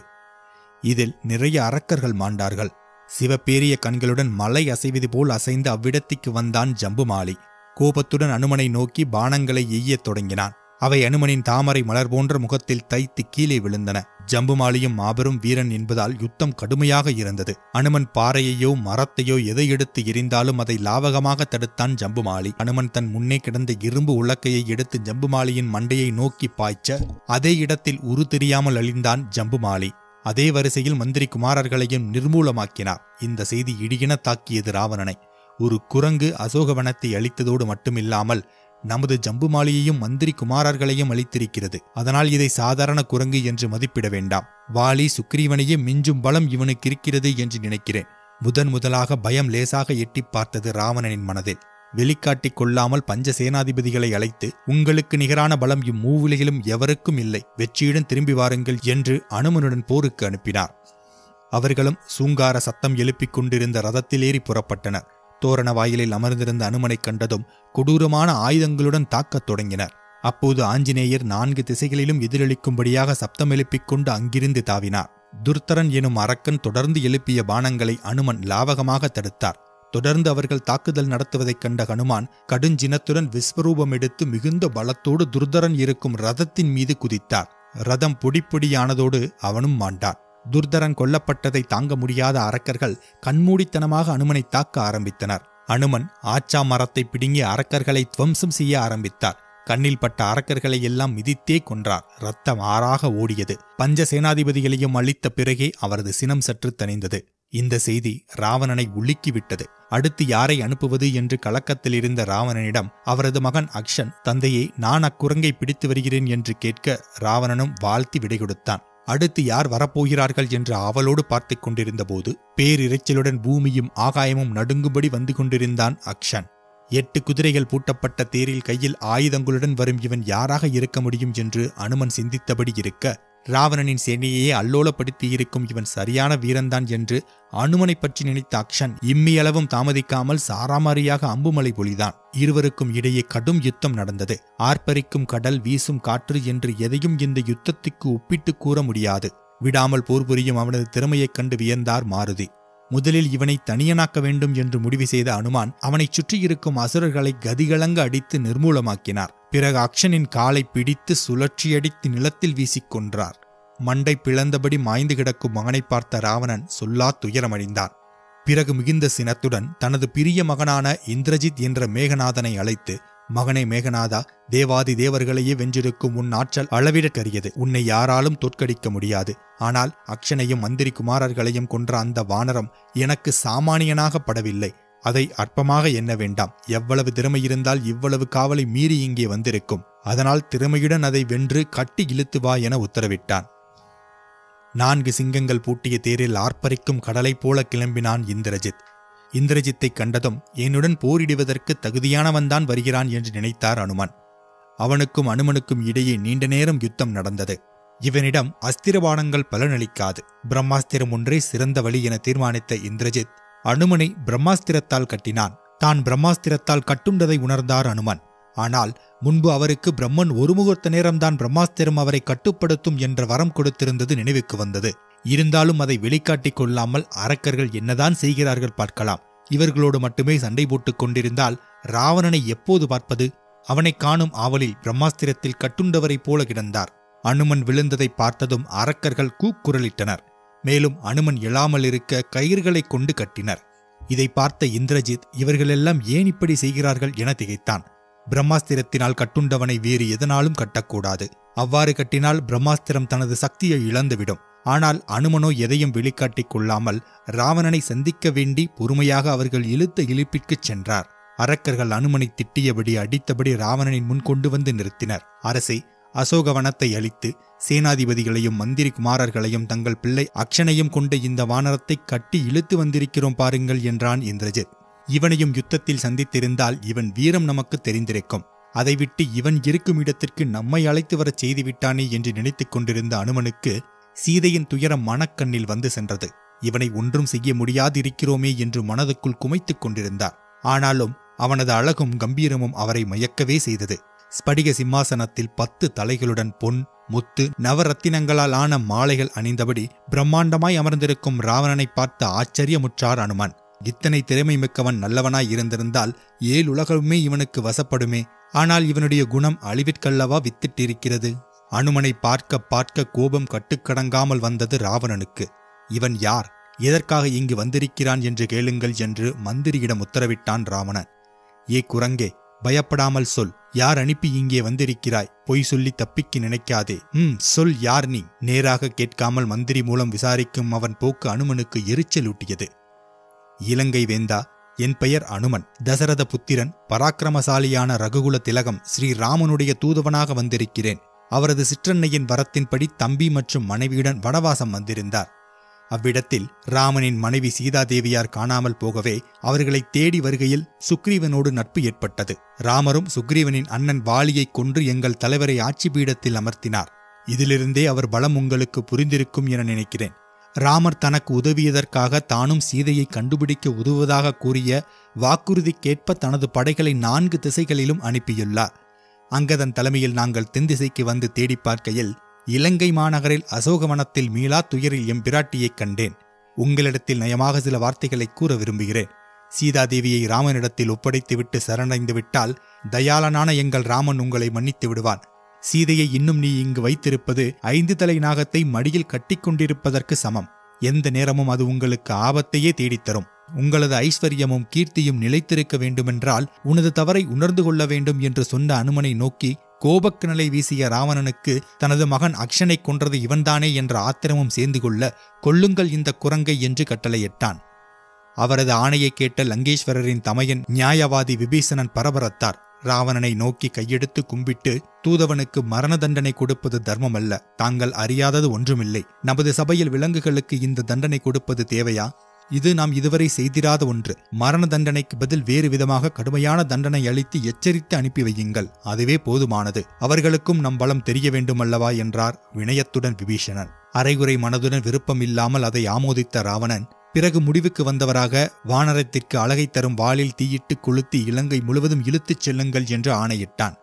இதில் நிறைய அரக்கர்கள் மாண்டார்கள். சிவப்பேரிய கண்களுடன் மலை அசைவது போல் அசைந்து அவ்விடத்திற்கு வந்தான் ஜம்புமாலி. கோபத்துடன் அனுமனை நோக்கி பாணங்களை எய்யத் தொடங்கினான். அவை அனுமனின் தாமரை மலர் போன்ற முகத்தில் தைத்து கீழே விழுந்தன. ஜம்புமாலியும் மாபெரும் வீரன் என்பதால் யுத்தம் கடுமையாக இருந்தது. அனுமன் பாறையையோ மரத்தையோ எதை எடுத்து எரிந்தாலும் அதை லாவகமாக தடுத்தான் ஜம்புமாலி. அனுமன் தன் முன்னே கிடந்த இரும்பு உலக்கையை எடுத்து ஜம்புமாலியின் மண்டையை நோக்கி பாய்ச்ச அதே இடத்தில் உரு தெரியாமல் அழிந்தான் ஜம்புமாலி. அதே வரிசையில் மந்திரி குமாரர்களையும் நிர்மூலமாக்கினார். இந்த செய்தி இடியென தாக்கியது ராவணனை. ஒரு குரங்கு அசோகவனத்தை அழித்ததோடு மட்டுமில்லாமல் நமது ஜம்புமாலியையும் மந்திரி குமாரர்களையும் அளித்திருக்கிறது. அதனால் இதை சாதாரண குரங்கு என்று மதிப்பிட வேண்டாம். வாலி சுக்ரீவனையே மிஞ்சும் பலம் இவனுக்கு இருக்கிறது என்று நினைக்கிறேன். முதலாக பயம் லேசாக எட்டி பார்த்தது ராவணனின் மனதில். வெளிக்காட்டிக் கொள்ளாமல் பஞ்ச சேனாதிபதிகளை அழைத்து, உங்களுக்கு நிகரான பலம் இம்மூவிலையிலும் எவருக்கும் இல்லை, வெற்றியுடன் திரும்பி வாருங்கள் என்று அனுமனுடன் போருக்கு அனுப்பினார். அவர்களும் சூங்கார சத்தம் எழுப்பிக் கொண்டிருந்த ரதத்திலேறி புறப்பட்டனர். தோரண வாயிலில் அமர்ந்திருந்த அனுமனைக் கண்டதும் கொடூரமான ஆயுதங்களுடன் தாக்கத் தொடங்கினர். அப்போது ஆஞ்சநேயர் 4 திசைகளிலும் எதிரொலிக்கும்படியாக சப்தம் எழுப்பிக் கொண்டு அங்கிருந்து தாவினார். துர்த்தரன் எனும் அரக்கன் தொடர்ந்து எழுப்பிய பாணங்களை அனுமன் லாவகமாக தடுத்தார். தொடர்ந்து அவர்கள் தாக்குதல் நடத்துவதைக் கண்ட ஹனுமான் கடுஞ்சினத்துடன் விஸ்வரூபம் எடுத்து மிகுந்த பலத்தோடு துர்தரன் இருக்கும் ரதத்தின் மீது குதித்தார். ரதம் பொடிப்பொடியானதோடு அவனும் மாண்டான். துர்தரன் கொல்லப்பட்டதை தாங்க முடியாத அரக்கர்கள் கண்மூடித்தனமாக அனுமனை தாக்க ஆரம்பித்தனர். அனுமன் ஆச்சா மரத்தை பிடுங்கி அரக்கர்களை துவம்சம் செய்ய ஆரம்பித்தார். கண்ணில் பட்ட அரக்கர்களை எல்லாம் மிதித்தே கொன்றார். இரத்தம் ஆறாக ஓடியது. பஞ்ச சேனாதிபதிகளையும் அழித்த பிறகே அவரது சினம் சற்று தணிந்தது. இந்த செய்தி ராவணனை உலுக்கிவிட்டது. அடுத்து யாரை அனுப்புவது என்று கலக்கத்தில் இருந்த ராவணனிடம் அவரது மகன் அக்ஷன், தந்தையே, நான் அக்குரங்கை பிடித்து வருகிறேன் என்று கேட்க ராவணனும் வாழ்த்தி விடை கொடுத்தான். அடுத்து யார் வரப்போகிறார்கள் என்று ஆவலோடு பார்த்து கொண்டிருந்த போது பேரிரைச்சலுடன் பூமியும் ஆகாயமும் நடுங்கும்படி வந்து கொண்டிருந்தான் அக்ஷன். 8 குதிரைகள் பூட்டப்பட்ட தேரில் கையில் ஆயுதங்களுடன் வரும் இவன் யாராக இருக்க முடியும் என்று அனுமன் சிந்தித்தபடி இருக்க, ராவணனின் சேனையையே அல்லோலப்படுத்தியிருக்கும் இவன் சரியான வீரன்தான் என்று அனுமனை பற்றி நினைத்த அக்ஷன் இம்மியளவும் தாமதிக்காமல் சாராமாரியாக அம்புமலை பொழிதான். இருவருக்கும் இடையே கடும் யுத்தம் நடந்தது. ஆர்ப்பரிக்கும் கடல், வீசும் காற்று என்று எதையும் இந்த யுத்தத்துக்கு ஒப்பிட்டு கூற முடியாது. விடாமல் போர் புரியும் அவனது திறமையைக் கண்டு வியந்தார் மாருதி. முதலில் இவனை தனியனாக்க வேண்டும் என்று முடிவு செய்த அனுமான் அவனைச் சுற்றியிருக்கும் அசுரர்களை கதிகலங்க அடித்து நிர்மூலமாக்கினார். பிறகு அக்ஷனின் காலை பிடித்து சுழற்சியடித்து நிலத்தில் வீசிக் கொன்றார். மண்டை பிளந்தபடி மாய்ந்து கிடக்கும் மகனை பார்த்த ராவணன் சொல்லா துயரமடைந்தார். பிறகு மிகுந்த சினத்துடன் தனது பிரிய மகனான இந்திரஜித் என்ற மேகநாதனை அழைத்து, மகனே மேகநாதா, தேவாதி தேவர்களையே வென்றிருக்கும் உன் ஆற்றல் அளவிடற்கரியது. உன்னை யாராலும் தோற்கடிக்க முடியாது. ஆனால் அக்ஷனையும் மந்திரி குமாரர்களையும் கொன்ற அந்த வானரம் எனக்கு சாமானியனாக படவில்லை. அதை அற்பமாக எண்ண வேண்டாம். எவ்வளவு திறமை இருந்தால் இவ்வளவு காவலை மீறி இங்கே வந்திருக்கும். அதனால் திறமையுடன் அதை வென்று கட்டி இழுத்து வா என உத்தரவிட்டான். 4 சிங்கங்கள் பூட்டிய தேரில் ஆர்ப்பரிக்கும் கடலைப் போல கிளம்பினான் இந்திரஜித். இந்திரஜித்தை கண்டதும் என்னுடன் போரிடுவதற்கு தகுதியானவன்தான் வருகிறான் என்று நினைத்தார் அனுமன். அவனுக்கும் அனுமனுக்கும் இடையே நீண்ட நேரம் யுத்தம் நடந்தது. இவனிடம் அஸ்திரபாணங்கள் பலனளிக்காது. பிரம்மாஸ்திரம் ஒன்றே சிறந்த வழி என தீர்மானித்த இந்திரஜித் அனுமனை பிரம்மாஸ்திரத்தால் கட்டினான். தான் பிரம்மாஸ்திரத்தால் கட்டுண்டதை உணர்ந்தார் அனுமன். ஆனால் முன்பு அவருக்கு பிரம்மன் ஒரு முகூர்த்த நேரம்தான் பிரம்மாஸ்திரம் அவரை கட்டுப்படுத்தும் என்ற வரம் கொடுத்திருந்தது நினைவுக்கு வந்தது. இருந்தாலும் அதை வெளிக்காட்டிக் கொள்ளாமல் அரக்கர்கள் என்னதான் செய்கிறார்கள் பார்க்கலாம். இவர்களோடு மட்டுமே சண்டை போட்டுக் கொண்டிருந்தால் ராவணனை எப்போது பார்ப்பது? அவனை காணும் ஆவலில் பிரம்மாஸ்திரத்தில் கட்டுண்டவரைப் போல கிடந்தார். அனுமன் விழுந்ததை பார்த்ததும் அரக்கர்கள் கூக்குரலிட்டனர். மேலும் அனுமன் எழாமல் இருக்க கயிறுகளை கொண்டு கட்டினர். இதை பார்த்த இந்திரஜித் இவர்களெல்லாம் ஏன் இப்படி செய்கிறார்கள் என திகைத்தான். பிரம்மாஸ்திரத்தினால் கட்டுண்டவனை வேறு எதனாலும் கட்டக்கூடாது. அவ்வாறு கட்டினால் பிரம்மாஸ்திரம் தனது சக்தியை இழந்துவிடும். ஆனால் அனுமனோ எதையும் வெளிக்காட்டிக் கொள்ளாமல் ராவணனை சந்திக்க வேண்டி பொறுமையாக அவர்கள் இழுத்த இழுப்பிற்குச் சென்றார். அரக்கர்கள் அனுமனை திட்டியபடி அடித்தபடி ராவணனின் முன் கொண்டு வந்து நிறுத்தினர். அரசே, அசோகவனத்தை அழித்து சேனாதிபதிகளையும் மந்திரி குமாரர்களையும் தங்கள் பிள்ளை அக்ஷனையும் கொண்ட இந்த வானரத்தை கட்டி இழுத்து வந்திருக்கிறோம் பாருங்கள் என்றான் இந்திரஜித். இவனையும் யுத்தத்தில் சந்தித்திருந்தால் இவன் வீரம் நமக்கு தெரிந்திருக்கும். அதை விட்டு இவன் இருக்கும் இடத்திற்கு நம்மை அழைத்து வரச் செய்துவிட்டானே என்று நினைத்துக் கொண்டிருந்த அனுமனுக்கு சீதையின் துயரம் மனக்கண்ணில் வந்து சென்றது. இவனை ஒன்றும் செய்ய முடியாதிருக்கிறோமே என்று மனதுக்குள் குமைத்துக் கொண்டிருந்தார். ஆனாலும் அவனது அழகும் கம்பீரமும் அவரை மயக்கவே செய்தது. ஸ்படிக சிம்மாசனத்தில் 10 தலைகளுடன் பொன், முத்து, நவரத்தினங்களால் ஆன மாலைகள் அணிந்தபடி பிரம்மாண்டமாய் அமர்ந்திருக்கும் ராவணனை பார்த்து ஆச்சரியமுற்றார் அனுமன். இத்தனை திறமை மிக்கவன் நல்லவனாய் இருந்திருந்தால் 7 உலகமே இவனுக்கு வசப்படுமே. ஆனால் இவனுடைய குணம் அழிவிற்கல்லவா வித்திட்டிருக்கிறது. அனுமனை பார்க்க பார்க்க கோபம் கட்டுக்கடங்காமல் வந்தது ராவணனுக்கு. இவன் யார், எதற்காக இங்கு வந்திருக்கிறான் என்று கேளுங்கள் என்று மந்திரியிடம் உத்தரவிட்டான் ராவணன். ஏ குரங்கே, பயப்படாமல் சொல். யார் அனுப்பி இங்கே வந்திருக்கிறாய்? பொய் சொல்லி தப்பிக்க நினைக்காதே. சொல், யார் நீ? நேராக கேட்காமல் மந்திரி மூலம் விசாரிக்கும் அவன் போக்கு அனுமனுக்கு எரிச்சலூட்டியது. இலங்கை வேந்தா, என் பெயர் அனுமன். தசரத புத்திரன், பராக்கிரமசாலியான ரகுகுல திலகம் ஸ்ரீராமனுடைய தூதுவனாக வந்திருக்கிறேன். அவரது சிற்றன்னையின் வரத்தின்படி தம்பி மற்றும் மனைவியுடன் வனவாசம் வந்திருந்தார். அவ்விடத்தில் ராமனின் மனைவி சீதாதேவியார் காணாமல் போகவே அவர்களை தேடி வருகையில் சுக்ரீவனோடு நட்பு ஏற்பட்டது. ராமரும் சுக்ரீவனின் அண்ணன் வாலியை கொன்று எங்கள் தலைவரை ஆட்சி பீடத்தில் அமர்த்தினார். இதிலிருந்தே அவர் பலம் உங்களுக்கு புரிந்திருக்கும் என நினைக்கிறேன். ராமர் தனக்கு உதவியதற்காக தானும் சீதையை கண்டுபிடிக்க உதவுவதாக கூறிய வாக்குறுதிக்கேற்ப தனது படைகளை 4 திசைகளிலும் அனுப்பியுள்ளார். அங்கதன் தலைமையில் நாங்கள் தென் திசைக்கு வந்து தேடி பார்க்கையில் இலங்கை மாநகரில் அசோகவனத்தில் மீளா துயரில் எம்பிராட்டியைக் கண்டேன். உங்களிடத்தில் நயமாக சில வார்த்தைகளை கூற விரும்புகிறேன். சீதாதேவியை ராமனிடத்தில் ஒப்படைத்துவிட்டு சரணடைந்து விட்டால் தயாளனான எங்கள் ராமன் உங்களை மன்னித்து விடுவான். சீதையை இன்னும் நீ இங்கு வைத்திருப்பது 5 தலை நாகத்தை மடியில் கட்டிக்கொண்டிருப்பதற்கு சமம். எந்த நேரமும் அது உங்களுக்கு ஆபத்தையே தேடித்தரும். உங்களது ஐஸ்வர்யமும் கீர்த்தியும் நிலைத்திருக்க வேண்டுமென்றால் உனது தவறை உணர்ந்து கொள்ள வேண்டும் என்று சொன்ன அனுமனை நோக்கி கோபக்கிணலை வீசிய ராவணனுக்கு தனது மகன் அக்ஷனை கொன்றது இவன்தானே என்ற ஆத்திரமும் சேர்ந்து கொள்ளுங்கள் இந்த குரங்கை என்று கட்டளையிட்டான். அவரது ஆணையை கேட்ட லங்கேஸ்வரரின் தமையன் நியாயவாதி விபீஷணன் பரபரத்தார். ராவணனை நோக்கி கையெடுத்து கும்பிட்டு, தூதவனுக்கு மரண தண்டனை கொடுப்பது தர்மமல்ல. தாங்கள் அறியாதது ஒன்றுமில்லை. நமது சபையில் விலங்குகளுக்கு இந்த தண்டனை கொடுப்பது தேவையா? இது நாம் இதுவரை செய்திராத ஒன்று. மரண தண்டனைக்கு பதில் வேறு விதமாக கடுமையான தண்டனை அளித்து எச்சரித்து அனுப்பி வையுங்கள். அதுவே போதுமானது. அவர்களுக்கும் நம் பலம் தெரிய வேண்டுமல்லவா என்றார் வினயத்துடன் விபீஷணன். அரைகுறை மனதுடன் விருப்பமில்லாமல் அதை ஆமோதித்த ராவணன் பிறகு முடிவுக்கு வந்தவராக வானரத்திற்கு அழகை தரும் வாளில் தீயிட்டு கொளுத்தி இலங்கை முழுவதும் இழுத்துச் செல்லுங்கள் என்று ஆணையிட்டான்.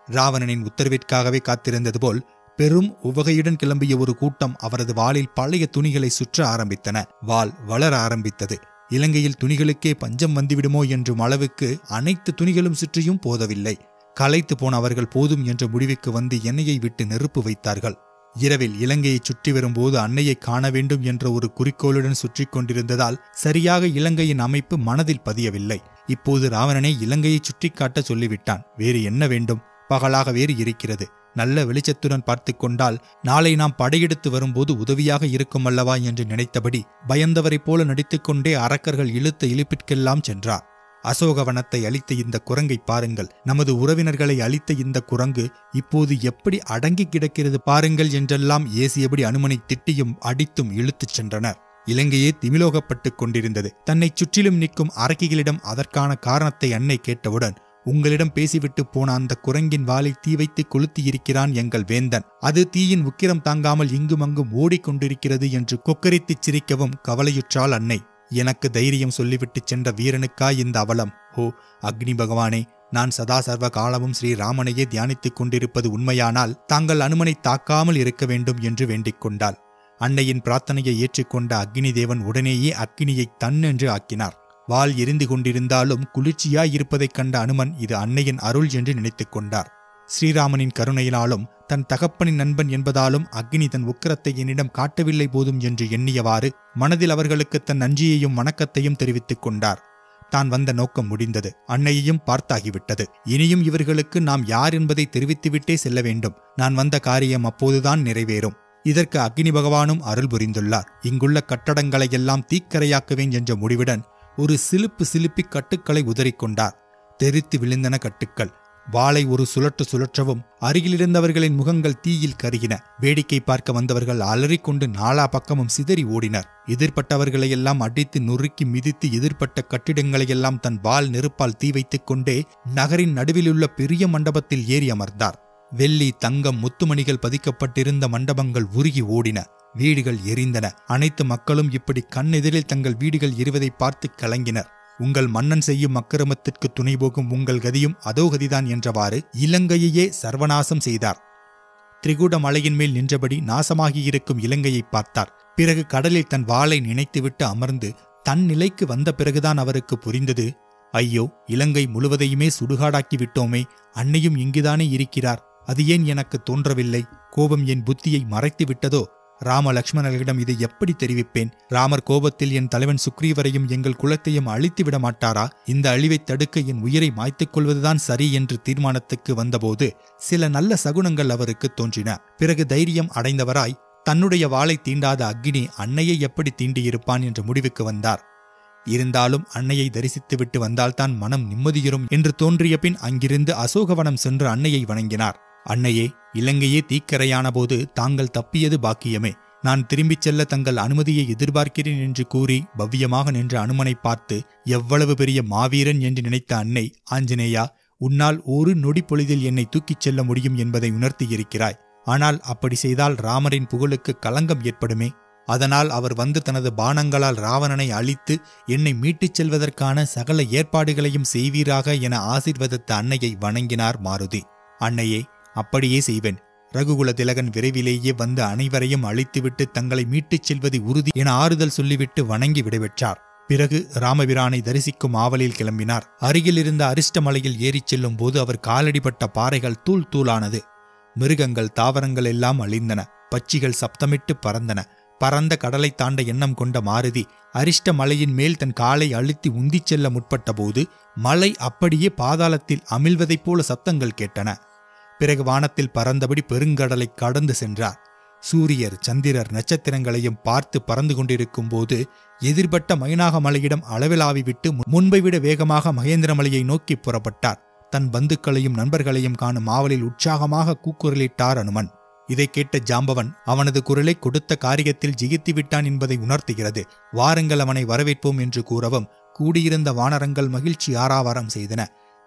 ராவணனின் உத்தரவிற்காகவே காத்திருந்தது போல் பெரும் உவகையுடன் கிளம்பிய ஒரு கூட்டம் அவரது வாளில் பழைய துணிகளை சுற்ற ஆரம்பித்தன. வாள் வளர ஆரம்பித்தது. இலங்கையில் துணிகளுக்கே பஞ்சம் வந்துவிடுமோ என்றும் அளவுக்கு அனைத்து துணிகளும் சுற்றியும் போதவில்லை. களைத்து போன அவர்கள் போதும் என்ற முடிவுக்கு வந்து எண்ணெயை விட்டு நெருப்பு வைத்தார்கள். இரவில் இலங்கையை சுற்றி வரும்போது அன்னையை காண வேண்டும் என்ற ஒரு குறிக்கோளுடன் சுற்றி கொண்டிருந்ததால் சரியாக இலங்கையின் அமைப்பு மனதில் பதியவில்லை. இப்போது ராவணனை இலங்கையை சுற்றி காட்ட சொல்லிவிட்டான். வேறு என்ன வேண்டும்? பகலாக வேறு இருக்கிறது. நல்ல வெளிச்சத்துடன் பார்த்து கொண்டால் நாளை நாம் படையெடுத்து வரும்போது உதவியாக இருக்கும் அல்லவா என்று நினைத்தபடி பயந்தவரைப் போல நடித்துக்கொண்டே அரக்கர்கள் இழுத்த இழுப்பிற்கெல்லாம் சென்றார். அசோகவனத்தை அழித்த இந்த குரங்கை பாருங்கள். நமது உறவினர்களை அழித்த இந்த குரங்கு இப்போது எப்படி அடங்கி கிடக்கிறது பாருங்கள் என்றெல்லாம் ஏசியபடி அனுமனை திட்டியும் அடித்தும் இழுத்துச் சென்றனர். இலங்கையே திமிலோகப்பட்டுக் கொண்டிருந்தது. தன்னை சுற்றிலும் நிற்கும் அரக்கிகளிடம் அதற்கான காரணத்தை அன்னை கேட்டவுடன், உங்களிடம் பேசிவிட்டு போன அந்த குரங்கின் வாளை தீ வைத்து கொளுத்தியிருக்கிறான் எங்கள் வேந்தன். அது தீயின் உக்கிரம் தாங்காமல் இங்குமங்கும் ஓடிக்கொண்டிருக்கிறது என்று கொக்கரித்துச் சிரிக்கவும் கவலையுற்றாள் அன்னை. எனக்கு தைரியம் சொல்லிவிட்டு சென்ற வீரனுக்காய் இந்த அவலம். ஓ அக்னி பகவானே, நான் சதா சர்வ காலமும் ஸ்ரீராமனையே தியானித்துக் கொண்டிருப்பது உண்மையானால் தாங்கள் அனுமனை தாக்காமல் இருக்க வேண்டும் என்று வேண்டிக் கொண்டாள். அன்னையின் பிரார்த்தனையை ஏற்றுக்கொண்ட அக்னி தேவன் உடனேயே அக்னியை தன்னென்று ஆக்கினார். வாள் எரிந்து கொண்டிருந்தாலும் குளிர்ச்சியாயிருப்பதைக் கண்ட அனுமன் இது அன்னையின் அருள் என்று நினைத்துக் கொண்டார். ஸ்ரீராமனின் கருணையினாலும் தன் தகப்பனின் நண்பன் என்பதாலும் அக்னி தன் உக்கிரத்தை என்னிடம் காட்டவில்லை போதும் என்று எண்ணியவாறு மனதில் அவர்களுக்கு தன் நன்றியையும் வணக்கத்தையும் தெரிவித்துக் கொண்டார். தான் வந்த நோக்கம் முடிந்தது. அன்னையையும் பார்த்தாகிவிட்டது. இனியும் இவர்களுக்கு நாம் யார் என்பதை தெரிவித்துவிட்டே செல்ல வேண்டும். நான் வந்த காரியம் அப்போதுதான் நிறைவேறும். இதற்கு அக்னி பகவானும் அருள் புரிந்துள்ளார். இங்குள்ள கட்டடங்களையெல்லாம் தீக்கரையாக்குவேன் என்ற முடிவுடன் ஒரு சிலுப்பி கட்டுக்களை உதறிக்கொண்டார். தெரித்து விழுந்தன கட்டுக்கள். வாளை ஒரு சுழற்றவும் அருகிலிருந்தவர்களின் முகங்கள் தீயில் கருகின. வேடிக்கை பார்க்க வந்தவர்கள் அலறிக்கொண்டு நாலா பக்கமும் சிதறி ஓடினர். எதிர்பட்டவர்களையெல்லாம் அடித்து நொறுக்கி மிதித்து எதிர்பட்ட கட்டிடங்களையெல்லாம் தன் வாள் நெருப்பால் தீ வைத்துக் கொண்டே நகரின் நடுவிலுள்ள பெரிய மண்டபத்தில் ஏறி அமர்ந்தார். வெள்ளி, தங்கம், முத்துமணிகள் பதிக்கப்பட்டிருந்த மண்டபங்கள் உருகி ஓடின. வீடுகள் எரிந்தன. அனைத்து மக்களும் இப்படி கண்ணெதிரில் தங்கள் வீடுகள் எரிவதை பார்த்து கலங்கினர். உங்கள் மன்னன் செய்யும் அக்கிரமத்திற்கு துணை போகும் உங்கள் கதியும் அதோ கதிதான் என்றவாறு இலங்கையையே சர்வநாசம் செய்தார். திரிகூட மலையின் மேல் நின்றபடி நாசமாகியிருக்கும் இலங்கையை பார்த்தார். பிறகு கடலில் தன் வாளை நினைத்துவிட்டு அமர்ந்து தன் நிலைக்கு வந்த பிறகுதான் அவருக்கு புரிந்தது, ஐயோ, இலங்கை முழுவதையுமே சுடுகாடாக்கி விட்டோமே, அன்னையும் இங்குதானே இருக்கிறார், அது ஏன் எனக்கு தோன்றவில்லை? கோபம் என் புத்தியை மறைத்து விட்டதோ? ராம லக்ஷ்மணர்களிடம் இதை எப்படி தெரிவிப்பேன்? ராமர் கோபத்தில் என் தலைவன் சுக்ரீவரையும் எங்கள் குலத்தையும் அழித்து விட மாட்டாரா? இந்த அழிவை தடுக்க என் உயிரை மாய்த்துக் கொள்வதுதான் சரி என்று தீர்மானத்துக்கு வந்தபோது சில நல்ல சகுனங்கள் அவருக்கு தோன்றின. பிறகு தைரியம் அடைந்தவராய் தன்னுடைய வாளை தீண்டாத அக்னி அன்னையை எப்படி தீண்டியிருப்பான் என்ற முடிவுக்கு வந்தார். இருந்தாலும் அன்னையை தரிசித்துவிட்டு வந்தால்தான் மனம் நிம்மதியுறும் என்று தோன்றிய பின் அங்கிருந்து அசோகவனம் சென்று அன்னையை வணங்கினார். அன்னையே, இலங்கையே தீக்கரையான போது தாங்கள் தப்பியது பாக்கியமே. நான் திரும்பிச் செல்ல தங்கள் அனுமதியை எதிர்பார்க்கிறேன் என்று கூறி பவ்யமாக நின்ற அனுமனை பார்த்து, எவ்வளவு பெரிய மாவீரன் என்று நினைத்த அன்னை, ஆஞ்சநேயா, உன்னால் ஒரு நொடி பொழுதில் என்னை தூக்கிச் செல்ல முடியும் என்பதை உணர்த்தியிருக்கிறாய். ஆனால் அப்படி செய்தால் ராமரின் புகழுக்கு களங்கம் ஏற்படுமே. அதனால் அவர் வந்து தனது பாணங்களால் ராவணனை அழித்து என்னை மீட்டுச் செல்வதற்கான சகல ஏற்பாடுகளையும் செய்வீராக என ஆசீர்வதித்த அன்னையை வணங்கினார் மாருதி. அன்னையே, அப்படியே செய்வேன். ரகுகுல திலகன் விரைவிலேயே வந்து அனைவரையும் அழித்துவிட்டு தங்களை மீட்டுச் செல்வது உறுதி என ஆறுதல் சொல்லிவிட்டு வணங்கி விடைபெற்றார். பிறகு ராமபிரானை தரிசிக்கும் ஆவலில் கிளம்பினார். அருகில் இருந்த அரிஷ்டமலையில் ஏறிச் செல்லும் போது அவர் காலடிப்பட்ட பாறைகள் தூள் தூளானது. மிருகங்கள் தாவரங்கள் எல்லாம் அழிந்தன. பட்சிகள் சப்தமிட்டு பறந்தன. பரந்த கடலை தாண்ட எண்ணம் கொண்ட மாருதி அரிஷ்ட மலையின் மேல் தன் காலை அழுத்தி உந்திச் செல்ல முற்பட்ட போது மலை அப்படியே பாதாளத்தில் அமிழ்வதைப் போல சப்தங்கள் கேட்டன. பிறகு வானத்தில் பறந்தபடி பெருங்கடலை கடந்து சென்றார். சூரியர் சந்திரர் நட்சத்திரங்களையும் பார்த்து பறந்து கொண்டிருக்கும் போது எதிர்பட்ட மைனாக மலையிடம் அளவிலாவி விட்டு முன்பை விட வேகமாக மகேந்திரமலையை நோக்கி புறப்பட்டார். தன் பந்துக்களையும் நண்பர்களையும் காணும் ஆவலில் உற்சாகமாக கூக்குரலிட்டார் அனுமன். இதை கேட்ட ஜாம்பவன் அவனது குரலை கொடுத்த காரியத்தில் ஜெயித்து விட்டான் என்பதை உணர்த்துகிறது. வாருங்கள், அவனை வரவேற்போம் என்று கூறவும் கூடியிருந்த வானரங்கள் மகிழ்ச்சி ஆராவாரம் செய்தன.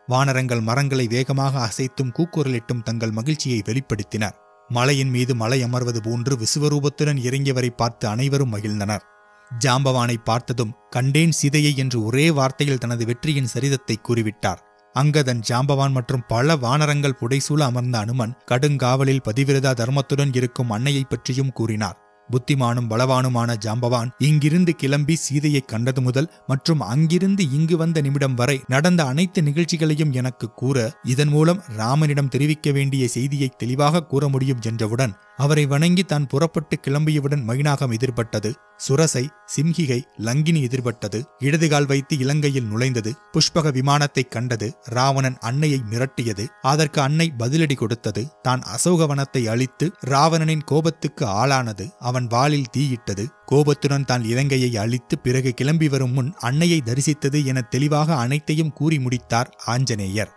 வானரங்கள் மரங்களை வேகமாக அசைத்தும் கூக்குரலிட்டும் தங்கள் மகிழ்ச்சியை வெளிப்படுத்தினர். மலையின் மீது மலை அமர்வது போன்று விசுவரூபத்துடன் இறங்கியவரை பார்த்து அனைவரும் மகிழ்ந்தனர். ஜாம்பவானை பார்த்ததும் கண்டேன் சீதையை என்று ஒரே வார்த்தையில் தனது வெற்றியின் சரிதத்தை கூறிவிட்டார். அங்கதன், ஜாம்பவான் மற்றும் பல வானரங்கள் புடைசூழ அமர்ந்த அனுமன் கடுங்காவலில் பதிவிரதா தர்மத்துடன் இருக்கும் அன்னையை பற்றியும் கூறினார். புத்திமானும் பலவானுமான ஜாம்பவான் இங்கிருந்து கிளம்பி சீதையை கண்டது முதல் மற்றும் அங்கிருந்து இங்கு வந்த நிமிடம் வரை நடந்த அனைத்து நிகழ்ச்சிகளையும் எனக்கு கூற, இதன் மூலம் ராமனிடம் தெரிவிக்க வேண்டிய செய்தியை தெளிவாக கூற முடியும் என்றவுடன் அவரை வணங்கி தான் புறப்பட்டு கிளம்பியவுடன் மைனாகம் எதிர்பட்டது. சுரசை, சிம்ஹிகை, லங்கினி எதிர்பட்டது. இடதுகால் வைத்து இலங்கையில் நுழைந்தது. புஷ்பக விமானத்தை கண்டது. ராவணன் அன்னையை மிரட்டியது. அதற்கு அன்னை பதிலடி கொடுத்தது. தான் அசோகவனத்தை அழித்து ராவணனின் கோபத்துக்கு ஆளானது. அவன் வாளில் தீயிட்டது. கோபத்துடன் தான் இலங்கையை அழித்து பிறகு கிளம்பி வரும் முன் அன்னையை தரிசித்தது என தெளிவாக அனைத்தையும் கூறி முடித்தார் ஆஞ்சநேயர்.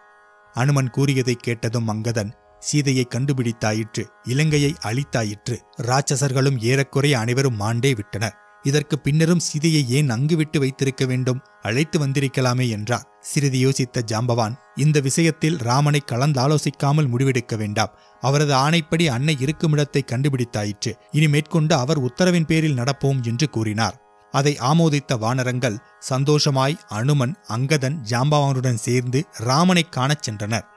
அனுமன் கூறியதை கேட்டதும் அங்கதன், சீதையை கண்டுபிடித்தாயிற்று, இலங்கையை அழித்தாயிற்று, ராட்சசர்களும் ஏறக்குறைய அனைவரும் மாண்டே விட்டனர். இதற்கு பின்னரும் சீதையை ஏன் அங்கு விட்டு வைத்திருக்க வேண்டும்? அழைத்து வந்திருக்கலாமே என்றார். சிறிது யோசித்த ஜாம்பவான், இந்த விஷயத்தில் ராமனை கலந்தாலோசிக்காமல் முடிவெடுக்க வேண்டாம். அவரது ஆணைப்படி அன்னை இருக்குமிடத்தை கண்டுபிடித்தாயிற்று. இனி மேற்கொண்டு அவர் உத்தரவின் பேரில் நடப்போம் என்று கூறினார். அதை ஆமோதித்த வானரங்கள் சந்தோஷமாய் அனுமன், அங்கதன், ஜாம்பவானுடன் சேர்ந்து ராமனை காணச் சென்றனர்.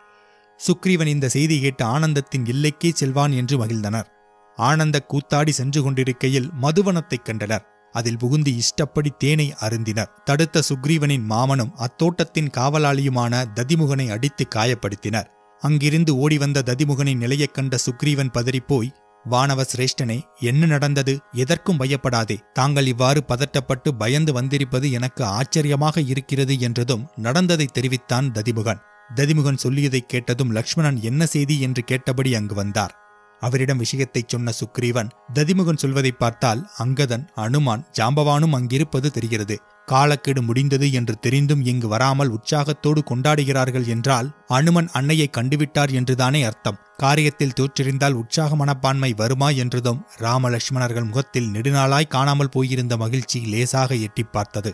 சுக்ரீவன் இந்த செய்தி கேட்டு ஆனந்தத்தின் எல்லைக்கே செல்வான் என்று மகிழ்ந்தனர். ஆனந்த கூத்தாடி சென்று கொண்டிருக்கையில் மதுவனத்தைக் கண்டனர். அதில் புகுந்து இஷ்டப்படி தேனை அருந்தினர். தடுத்த சுக்ரீவனின் மாமனும் அத்தோட்டத்தின் காவலாளியுமான ததிமுகனை அடித்து காயப்படுத்தினர். அங்கிருந்து ஓடிவந்த ததிமுகனின் நிலையைக் கண்ட சுக்ரீவன் பதறிப்போய், வானவ சிரேஷ்டனே, என்ன நடந்தது? எதற்கும் பயப்படாதே. தாங்கள் இவ்வாறு பதட்டப்பட்டு பயந்து வந்திருப்பது எனக்கு ஆச்சரியமாக இருக்கிறது என்றதும் நடந்ததை தெரிவித்தான் ததிமுகன். ததிமுகன் சொல்லியதைக் கேட்டதும் லக்ஷ்மணன் என்ன செய்தி என்று கேட்டபடி அங்கு வந்தார். அவரிடம் விஷயத்தைச் சொன்ன சுக்ரீவன், ததிமுகன் சொல்வதை பார்த்தால் அங்கதன், அனுமான், ஜாம்பவானும் அங்கிருப்பது தெரிகிறது. காலக்கெடு முடிந்தது என்று தெரிந்தும் இங்கு வராமல் உற்சாகத்தோடு கொண்டாடுகிறார்கள் என்றால் அனுமன் அன்னையை கண்டுவிட்டார் என்றுதானே அர்த்தம். காரியத்தில் தோற்றிருந்தால் உற்சாக மனப்பான்மை வருமா என்றதும் ராம லட்சுமணர்கள் முகத்தில் நெடுநாளாய் காணாமல் போயிருந்த மகிழ்ச்சி லேசாக எட்டி பார்த்தது.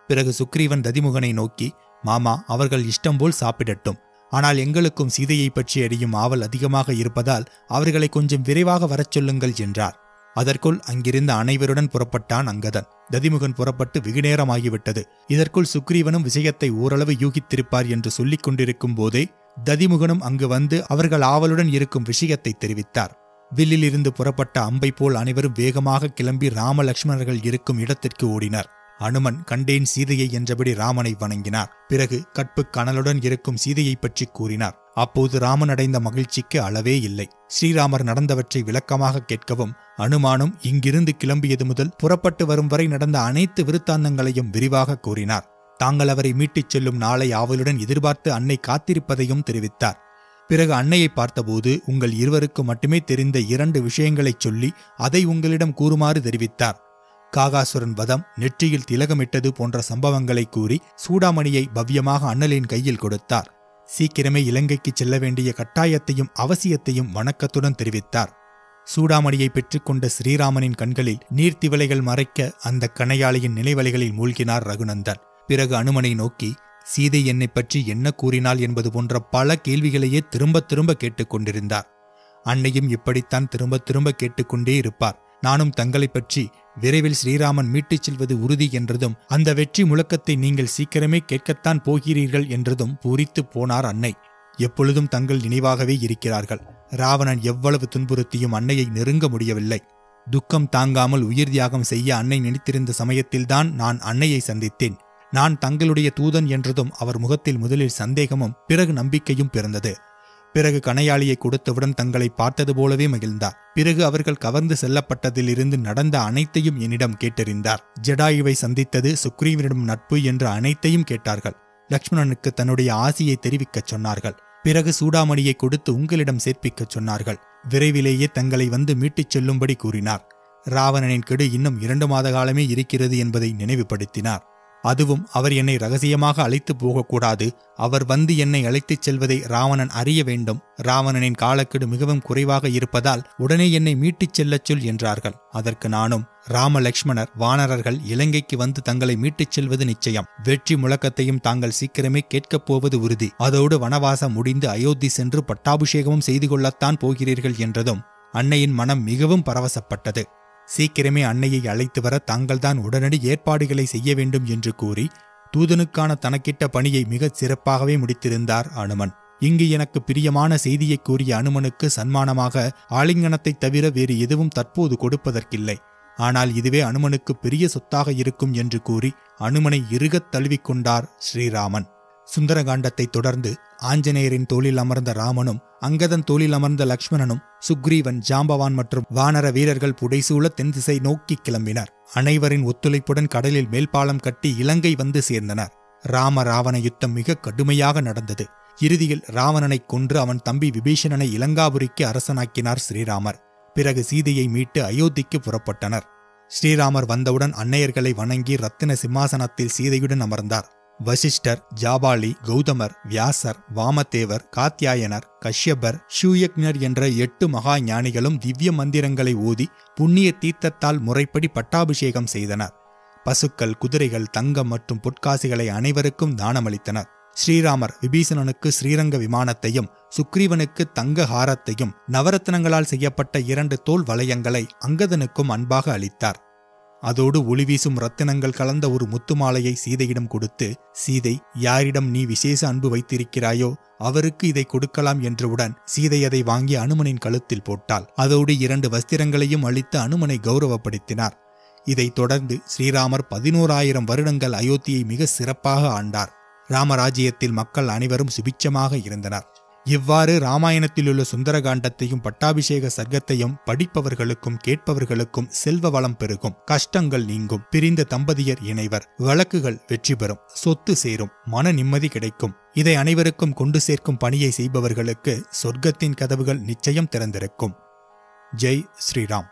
பிறகு சுக்ரீவன் ததிமுகனை நோக்கி, மாமா, அவர்கள் இஷ்டம்போல் சாப்பிடட்டும். ஆனால் எங்களுக்கும் சீதையை பற்றி அறியும் ஆவல் அதிகமாக இருப்பதால் அவர்களை கொஞ்சம் விரைவாக வரச் சொல்லுங்கள் என்றார். அதற்குள் அங்கிருந்த அனைவருடன் புறப்பட்டான் அங்கதன். ததிமுகன் புறப்பட்டு வெகுநேரமாகிவிட்டது. இதற்குள் சுக்ரீவனும் விஷயத்தை ஓரளவு யூகித்திருப்பார் என்று சொல்லிக் கொண்டிருக்கும் போதே ததிமுகனும் அங்கு வந்து அவர்கள் ஆவலுடன் இருக்கும் விஷயத்தை தெரிவித்தார். வில்லில் இருந்து புறப்பட்ட அம்பை போல் அனைவரும் வேகமாக கிளம்பி ராம லக்ஷ்மணர்கள் இருக்கும் இடத்திற்கு ஓடினர். அனுமன் கண்டேன் சீதையை என்றபடி ராமனை வணங்கினார். பிறகு கற்பு கனலுடன் இருக்கும் சீதையை பற்றி கூறினார். அப்போது ராமன் அடைந்த மகிழ்ச்சிக்கு அளவே இல்லை. ஸ்ரீராமர் நடந்தவற்றை விளக்கமாக கேட்கவும் அனுமானும் இங்கிருந்து கிளம்பியது முதல் புறப்பட்டு வரும் வரை நடந்த அனைத்து விருத்தாந்தங்களையும் விரிவாக கூறினார். தாங்கள் அவரை மீட்டுச் செல்லும் நாளை ஆவலுடன் எதிர்பார்த்து அன்னை காத்திருப்பதையும் தெரிவித்தார். பிறகு அன்னையை பார்த்தபோது உங்கள் இருவருக்கு மட்டுமே தெரிந்த 2 விஷயங்களைச் சொல்லி அதை உங்களிடம் கூறுமாறு தெரிவித்தார். காகாசுரன் வதம், நெற்றியில் திலகமிட்டது போன்ற சம்பவங்களை கூறி சூடாமணியை பவ்யமாக அண்ணலின் கையில் கொடுத்தார். சீக்கிரமே இலங்கைக்கு செல்ல வேண்டிய கட்டாயத்தையும் அவசியத்தையும் வணக்கத்துடன் தெரிவித்தார். சூடாமணியை பெற்றுக்கொண்ட ஸ்ரீராமனின் கண்களில் நீர்த்திவலைகள் மறைக்க அந்த கணையாளியின் நினைவலைகளில் மூழ்கினார் ரகுநந்தன். பிறகு அனுமனை நோக்கி, சீதை என்னை பற்றி என்ன கூறினாள் என்பது போன்ற பல கேள்விகளையே திரும்ப திரும்ப கேட்டுக்கொண்டிருந்தார். அன்னையும் இப்படித்தான் திரும்ப திரும்ப கேட்டுக்கொண்டே இருப்பார். நானும் தங்களை பற்றி விரைவில் ஸ்ரீராமன் மீட்டுச் செல்வது உறுதி என்றதும் அந்த வெற்றி முழக்கத்தை நீங்கள் சீக்கிரமே கேட்கத்தான் போகிறீர்கள் என்றதும் பூரித்து போனார் அன்னை. எப்பொழுதும் தங்கள் நினைவாகவே இருக்கிறார்கள். ராவணன் எவ்வளவு துன்புறுத்தியும் அன்னையை நெருங்க முடியவில்லை. துக்கம் தாங்காமல் உயிர் தியாகம் செய்ய அன்னை நினைத்திருந்த சமயத்தில்தான் நான் அன்னையை சந்தித்தேன். நான் தங்களுடைய தூதன் என்றதும் அவர் முகத்தில் முதலில் சந்தேகமும் பிறகு நம்பிக்கையும் பிறந்தது. பிறகு கணையாளியை கொடுத்தவுடன் தங்களை பார்த்தது போலவே மகிழ்ந்தார். பிறகு அவர்கள் கவர்ந்து செல்லப்பட்டதிலிருந்து நடந்த அனைத்தையும் என்னிடம் கேட்டறிந்தார். ஜடாயுவை சந்தித்தது, சுக்ரீவனிடம் நட்பு என்று அனைத்தையும் கேட்டார்கள். லக்ஷ்மணனுக்கு தன்னுடைய ஆசியை தெரிவிக்கச் சொன்னார்கள். பிறகு சூடாமணியை கொடுத்து உங்களிடம் சேர்ப்பிக்கச் சொன்னார்கள். விரைவிலேயே தங்களை வந்து மீட்டுச் செல்லும்படி கூறினார். ராவணனின் கெடு இன்னும் 2 மாத காலமே இருக்கிறது என்பதை நினைவுபடுத்தினார். அதுவும் அவர் என்னை ரகசியமாக அழைத்து போகக்கூடாது. அவர் வந்து என்னை அழைத்துச் செல்வதை ராவணன் அறிய வேண்டும். ராவணனின் காலக்கெடு மிகவும் குறைவாக இருப்பதால் உடனே என்னை மீட்டுச் செல்லச் சொல் என்றார்கள். அதற்கு நானும், ராம லக்ஷ்மணர் வானரர்கள் இலங்கைக்கு வந்து தங்களை மீட்டுச் செல்வது நிச்சயம். வெற்றி முழக்கத்தையும் தாங்கள் சீக்கிரமே கேட்கப் போவது உறுதி. அதோடு வனவாசம் முடிந்து அயோத்தி சென்று பட்டாபிஷேகமும் செய்து கொள்ளத்தான் போகிறீர்கள் என்றதும் அன்னையின் மனம் மிகவும் பரவசப்பட்டது. சீக்கிரமே அன்னையை அழைத்து வர தாங்கள்தான் உடனடி ஏற்பாடுகளை செய்ய வேண்டும் என்று கூறி தூதனுக்கான தனக்கிட்ட பணியை மிகச் சிறப்பாகவே முடித்திருந்தார் அனுமன். இங்கு எனக்கு பிரியமான செய்தியை கூறிய அனுமனுக்கு சன்மானமாக ஆலிங்கனத்தைத் தவிர வேறு எதுவும் தற்போது கொடுப்பதற்கில்லை. ஆனால் இதுவே அனுமனுக்கு பெரிய சொத்தாக இருக்கும் என்று கூறி அனுமனை இறுகத் தழுவிக்கொண்டார் ஸ்ரீராமன். சுந்தரகாண்டத்தை தொடர்ந்து ஆஞ்சநேயரின் தோளில் அமர்ந்த ராமனும் அங்கதன் தோளில் அமர்ந்த லக்ஷ்மணனும் சுக்ரீவன், ஜாம்பவான் மற்றும் வானர வீரர்கள் புடைசூழ தென் திசை நோக்கி கிளம்பினர். அனைவரின் ஒத்துழைப்புடன் கடலில் மேல்பாலம் கட்டி இலங்கை வந்து சேர்ந்தனர். ராம ராவண யுத்தம் மிக கடுமையாக நடந்தது. இறுதியில் ராவணனை கொன்று அவன் தம்பி விபீஷணனை இலங்காபுரிக்கு அரசனாக்கினார் ஸ்ரீராமர். பிறகு சீதையை மீட்டு அயோத்திக்கு புறப்பட்டனர். ஸ்ரீராமர் வந்தவுடன் அன்னையர்களை வணங்கி ரத்தின சிம்மாசனத்தில் சீதையுடன் அமர்ந்தார். வசிஷ்டர், ஜாபாலி, கௌதமர், வியாசர், வாமதேவர், காத்யாயனர், கஷ்யபர், ஷூயக்ஞர் என்ற 8 மகா ஞானிகளும் திவ்ய மந்திரங்களை ஓதி புண்ணிய தீர்த்தத்தால் முறைப்படி பட்டாபிஷேகம் செய்தனர். பசுக்கள், குதிரைகள், தங்கம் மற்றும் பொற்காசிகளை அனைவருக்கும் தானமளித்தனர். ஸ்ரீராமர் விபீஷணனுக்கு ஸ்ரீரங்க விமானத்தையும் சுக்ரீவனுக்கு தங்க ஹாரத்தையும் நவரத்னங்களால் செய்யப்பட்ட 2 தோல் வளையங்களை அங்கதனுக்கும் அன்பாக அளித்தார். அதோடு ஒளிவீசும் ரத்தினங்கள் கலந்த ஒரு முத்துமாலையை சீதையிடம் கொடுத்து, சீதை, யாரிடம் நீ விசேஷ அன்பு வைத்திருக்கிறாயோ அவருக்கு இதை கொடுக்கலாம் என்றவுடன் சீதை அதை வாங்கி அனுமனின் கழுத்தில் போட்டாள். அதோடு 2 வஸ்திரங்களையும் அளித்து அனுமனை கௌரவப்படுத்தினார். இதைத் தொடர்ந்து ஸ்ரீராமர் 11,000 வருடங்கள் அயோத்தியை மிக சிறப்பாக ஆண்டார். ராமராஜ்யத்தில் மக்கள் அனைவரும் சுபிட்சமாக இருந்தனர். இவ்வாறு ராமாயணத்திலுள்ள சுந்தரகாண்டத்தையும் பட்டாபிஷேக சர்க்கத்தையும் படிப்பவர்களுக்கும் கேட்பவர்களுக்கும் செல்வ வளம் பெருகும், கஷ்டங்கள் நீங்கும், பிரிந்த தம்பதியர் இணைவர், வழக்குகள் வெற்றி பெறும், சொத்து சேரும், மன நிம்மதி கிடைக்கும். இதை அனைவருக்கும் கொண்டு சேர்க்கும் பணியை செய்பவர்களுக்கு சொர்க்கத்தின் கதவுகள் நிச்சயம் திறந்திருக்கும். ஜெய் ஸ்ரீராம்.